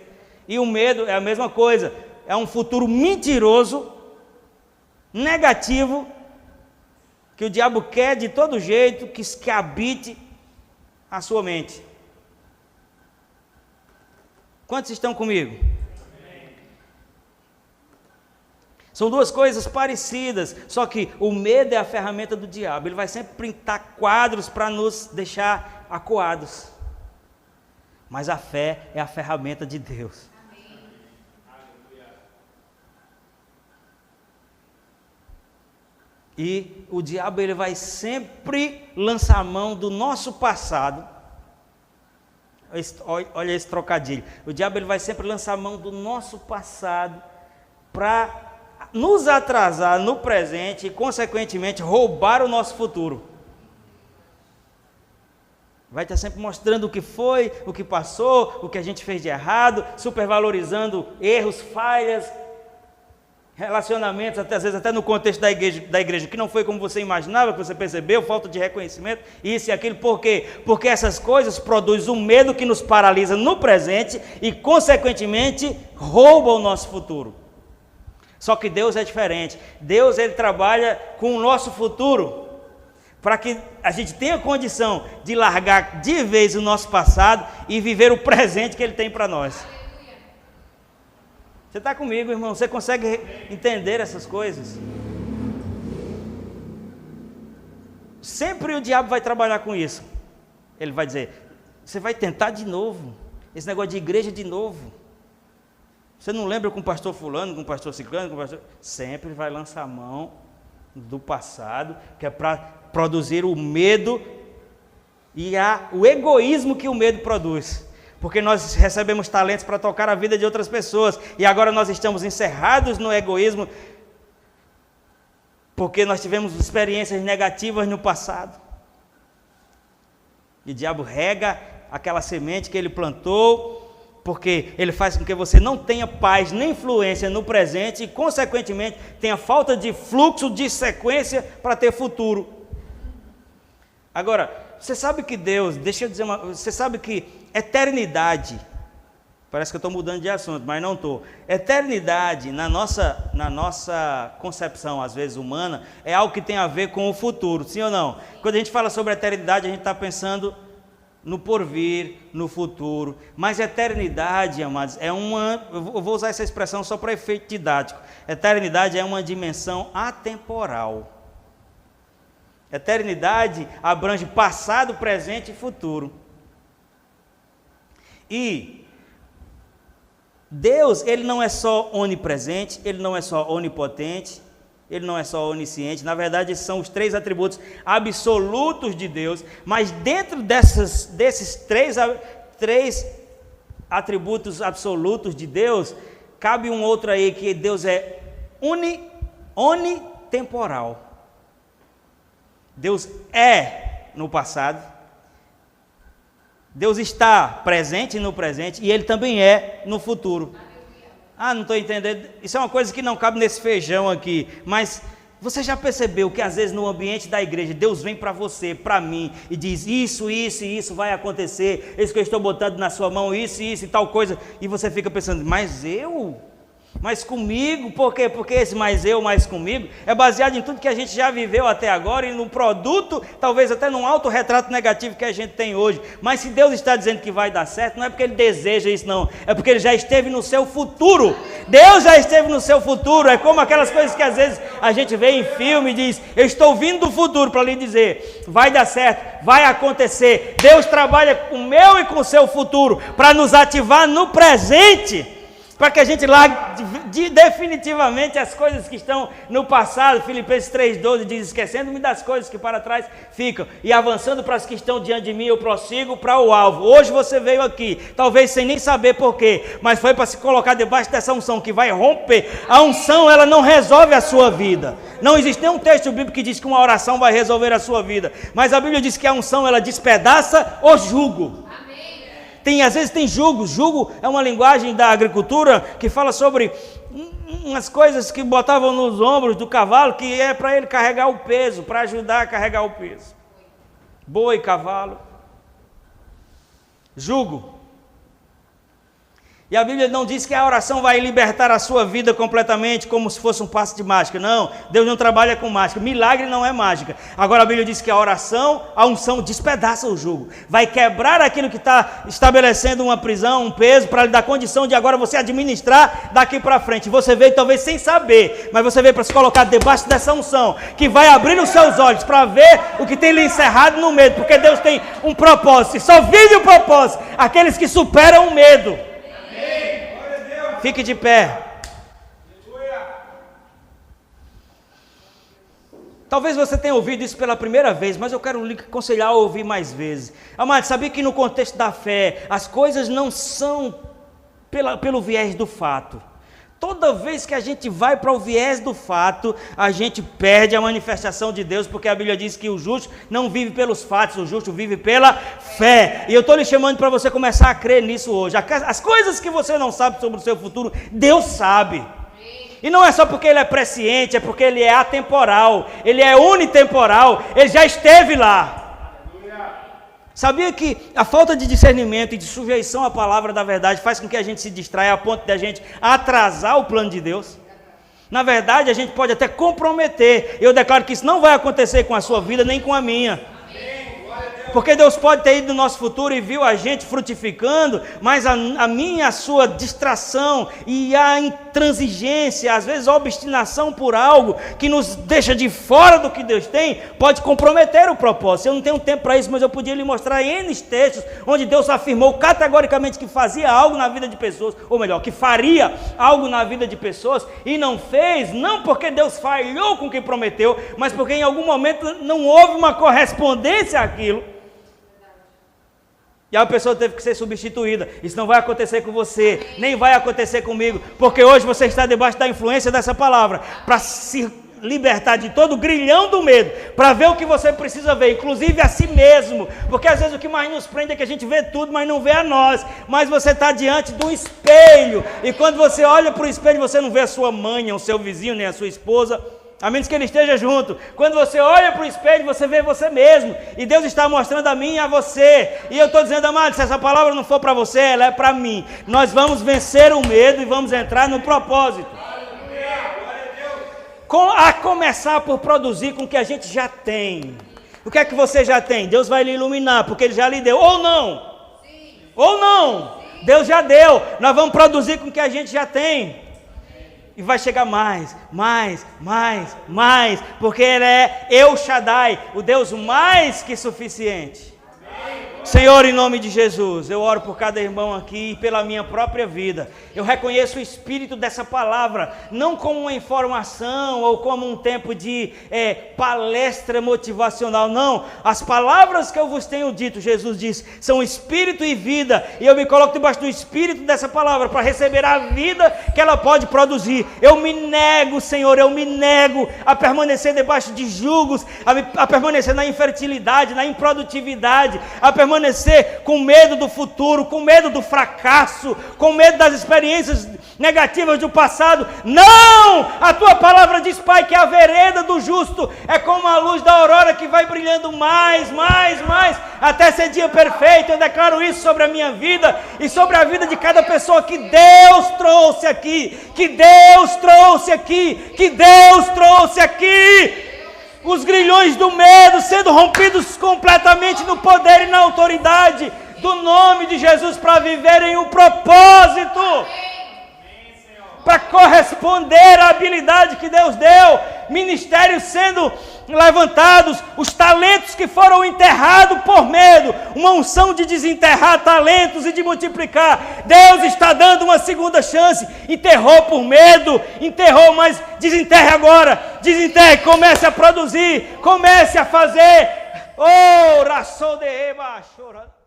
E o medo é a mesma coisa. É um futuro mentiroso, negativo, que o diabo quer de todo jeito que habite a sua mente. Quantos estão comigo? Amém. São duas coisas parecidas, só que o medo é a ferramenta do diabo. Ele vai sempre pintar quadros para nos deixar acuados. Mas a fé é a ferramenta de Deus. E o diabo ele vai sempre lançar a mão do nosso passado. Olha esse trocadilho. O diabo ele vai sempre lançar a mão do nosso passado para nos atrasar no presente e, consequentemente, roubar o nosso futuro. Vai estar sempre mostrando o que foi, o que passou, o que a gente fez de errado, supervalorizando erros, falhas, relacionamentos, às vezes até no contexto da igreja, que não foi como você imaginava, que você percebeu, falta de reconhecimento, isso e aquilo. Por quê? Porque essas coisas produzem um medo que nos paralisa no presente e, consequentemente, rouba o nosso futuro. Só que Deus é diferente. Deus ele trabalha com o nosso futuro, para que a gente tenha condição de largar de vez o nosso passado e viver o presente que Ele tem para nós. Você está comigo, irmão? Você consegue entender essas coisas? Sempre o diabo vai trabalhar com isso. Ele vai dizer, você vai tentar de novo, esse negócio de igreja de novo. Você não lembra com o pastor fulano, com o pastor ciclano, com o pastor... Sempre vai lançar a mão do passado, que é para produzir o medo e o egoísmo que o medo produz. Porque nós recebemos talentos para tocar a vida de outras pessoas, e agora nós estamos encerrados no egoísmo, porque nós tivemos experiências negativas no passado. E o diabo rega aquela semente que ele plantou, porque ele faz com que você não tenha paz nem influência no presente e, consequentemente, tenha falta de fluxo, de sequência para ter futuro. Agora, você sabe que Deus, deixa eu dizer você sabe que eternidade, parece que eu estou mudando de assunto, mas não estou. Eternidade, na nossa concepção, às vezes humana, é algo que tem a ver com o futuro, sim ou não? Quando a gente fala sobre eternidade, a gente está pensando no porvir, no futuro, mas eternidade, amados, eu vou usar essa expressão só para efeito didático, eternidade é uma dimensão atemporal. Eternidade abrange passado, presente e futuro. E Deus, ele não é só onipresente, ele não é só onipotente, ele não é só onisciente. Na verdade, esses são os 3 atributos absolutos de Deus, mas dentro desses três atributos absolutos de Deus, cabe um outro aí, que Deus é onitemporal. Deus é no passado, Deus está presente no presente e Ele também é no futuro. Ah, não estou entendendo. Isso é uma coisa que não cabe nesse feijão aqui, mas você já percebeu que às vezes no ambiente da igreja, Deus vem para você, para mim, e diz isso, isso e isso vai acontecer, isso que eu estou botando na sua mão, isso e tal coisa, e você fica pensando, mas eu? Mas comigo? Por quê? Porque esse mais eu, mais comigo, é baseado em tudo que a gente já viveu até agora e no produto, talvez até num autorretrato negativo que a gente tem hoje. Mas se Deus está dizendo que vai dar certo, não é porque Ele deseja isso não, é porque Ele já esteve no seu futuro. Deus já esteve no seu futuro. É como aquelas coisas que às vezes a gente vê em filme e diz, eu estou vindo do futuro para lhe dizer, vai dar certo, vai acontecer. Deus trabalha com o meu e com o seu futuro para nos ativar no presente, para que a gente largue definitivamente as coisas que estão no passado. Filipenses 3,12 diz, esquecendo-me das coisas que para trás ficam e avançando para as que estão diante de mim, eu prossigo para o alvo. Hoje você veio aqui, talvez sem nem saber porquê, mas foi para se colocar debaixo dessa unção que vai romper. A unção, ela não resolve a sua vida. Não existe nenhum texto bíblico que diz que uma oração vai resolver a sua vida, mas a Bíblia diz que a unção, ela despedaça o jugo. Às vezes tem jugo. Jugo é uma linguagem da agricultura que fala sobre umas coisas que botavam nos ombros do cavalo, que é para ele carregar o peso, para ajudar a carregar o peso. Boi, cavalo. Jugo. E a Bíblia não diz que a oração vai libertar a sua vida completamente, como se fosse um passe de mágica. Não, Deus não trabalha com mágica. Milagre não é mágica. Agora a Bíblia diz que a oração, a unção despedaça o jugo. Vai quebrar aquilo que está estabelecendo uma prisão, um peso, para lhe dar condição de agora você administrar daqui para frente. Você veio talvez sem saber, mas você veio para se colocar debaixo dessa unção, que vai abrir os seus olhos para ver o que tem lhe encerrado no medo. Porque Deus tem um propósito, e só vive o propósito aqueles que superam o medo. Fique de pé. Talvez você tenha ouvido isso pela primeira vez, mas eu quero lhe aconselhar a ouvir mais vezes. Amado, sabia que no contexto da fé, as coisas não são pelo viés do fato. Toda vez que a gente vai para o viés do fato, a gente perde a manifestação de Deus, porque a Bíblia diz que o justo não vive pelos fatos, o justo vive pela fé. E eu estou lhe chamando para você começar a crer nisso hoje. As coisas que você não sabe sobre o seu futuro, Deus sabe. E não é só porque Ele é presciente, é porque Ele é atemporal, Ele é unitemporal, Ele já esteve lá. Sabia que a falta de discernimento e de sujeição à palavra da verdade faz com que a gente se distraia a ponto de a gente atrasar o plano de Deus? Na verdade, a gente pode até comprometer. Eu declaro que isso não vai acontecer com a sua vida, nem com a minha. Porque Deus pode ter ido no nosso futuro e viu a gente frutificando, mas a minha, a sua distração e a intransigência, às vezes a obstinação por algo que nos deixa de fora do que Deus tem, pode comprometer o propósito. Eu não tenho tempo para isso, mas eu podia lhe mostrar N textos onde Deus afirmou categoricamente que fazia algo na vida de pessoas, ou melhor, que faria algo na vida de pessoas e não fez, não porque Deus falhou com o que prometeu, mas porque em algum momento não houve uma correspondência àquilo. E a pessoa teve que ser substituída. Isso não vai acontecer com você, nem vai acontecer comigo, porque hoje você está debaixo da influência dessa palavra, para libertar de todo o grilhão do medo, para ver o que você precisa ver, inclusive a si mesmo, porque às vezes o que mais nos prende é que a gente vê tudo, mas não vê a nós, mas você está diante de um espelho, e quando você olha para o espelho, você não vê a sua mãe, o seu vizinho, nem a sua esposa, a menos que ele esteja junto. Quando você olha para o espelho, você vê você mesmo, e Deus está mostrando a mim e a você, e eu estou dizendo, amado, se essa palavra não for para você, ela é para mim. Nós vamos vencer o medo e vamos entrar no propósito. A começar por produzir com o que a gente já tem. O que é que você já tem? Deus vai lhe iluminar, porque Ele já lhe deu, ou não? Sim. Ou não? Sim. Deus já deu, nós vamos produzir com o que a gente já tem. E vai chegar mais, porque Ele é El Shaddai, o Deus mais que suficiente. Senhor, em nome de Jesus, eu oro por cada irmão aqui e pela minha própria vida. Eu reconheço o espírito dessa palavra, não como uma informação ou como um tempo de palestra motivacional, não. As palavras que eu vos tenho dito, Jesus diz, são espírito e vida, e eu me coloco debaixo do espírito dessa palavra para receber a vida que ela pode produzir. Eu me nego, Senhor, eu me nego a permanecer debaixo de julgos, a permanecer na infertilidade, na improdutividade, a permanecer com medo do futuro, com medo do fracasso, com medo das experiências negativas do passado. Não! A tua palavra diz, Pai, que a vereda do justo é como a luz da aurora que vai brilhando mais, até ser dia perfeito. Eu declaro isso sobre a minha vida e sobre a vida de cada pessoa que Deus trouxe aqui, os grilhões do medo sendo rompidos completamente no poder e na autoridade do nome de Jesus, para viverem o propósito, para corresponder à habilidade que Deus deu, ministérios sendo levantados, os talentos que foram enterrados por medo, uma unção de desenterrar talentos e de multiplicar. Deus está dando uma segunda chance. Enterrou por medo, mas desenterre agora, comece a produzir, comece a fazer. Oh, ração de reba, chorando.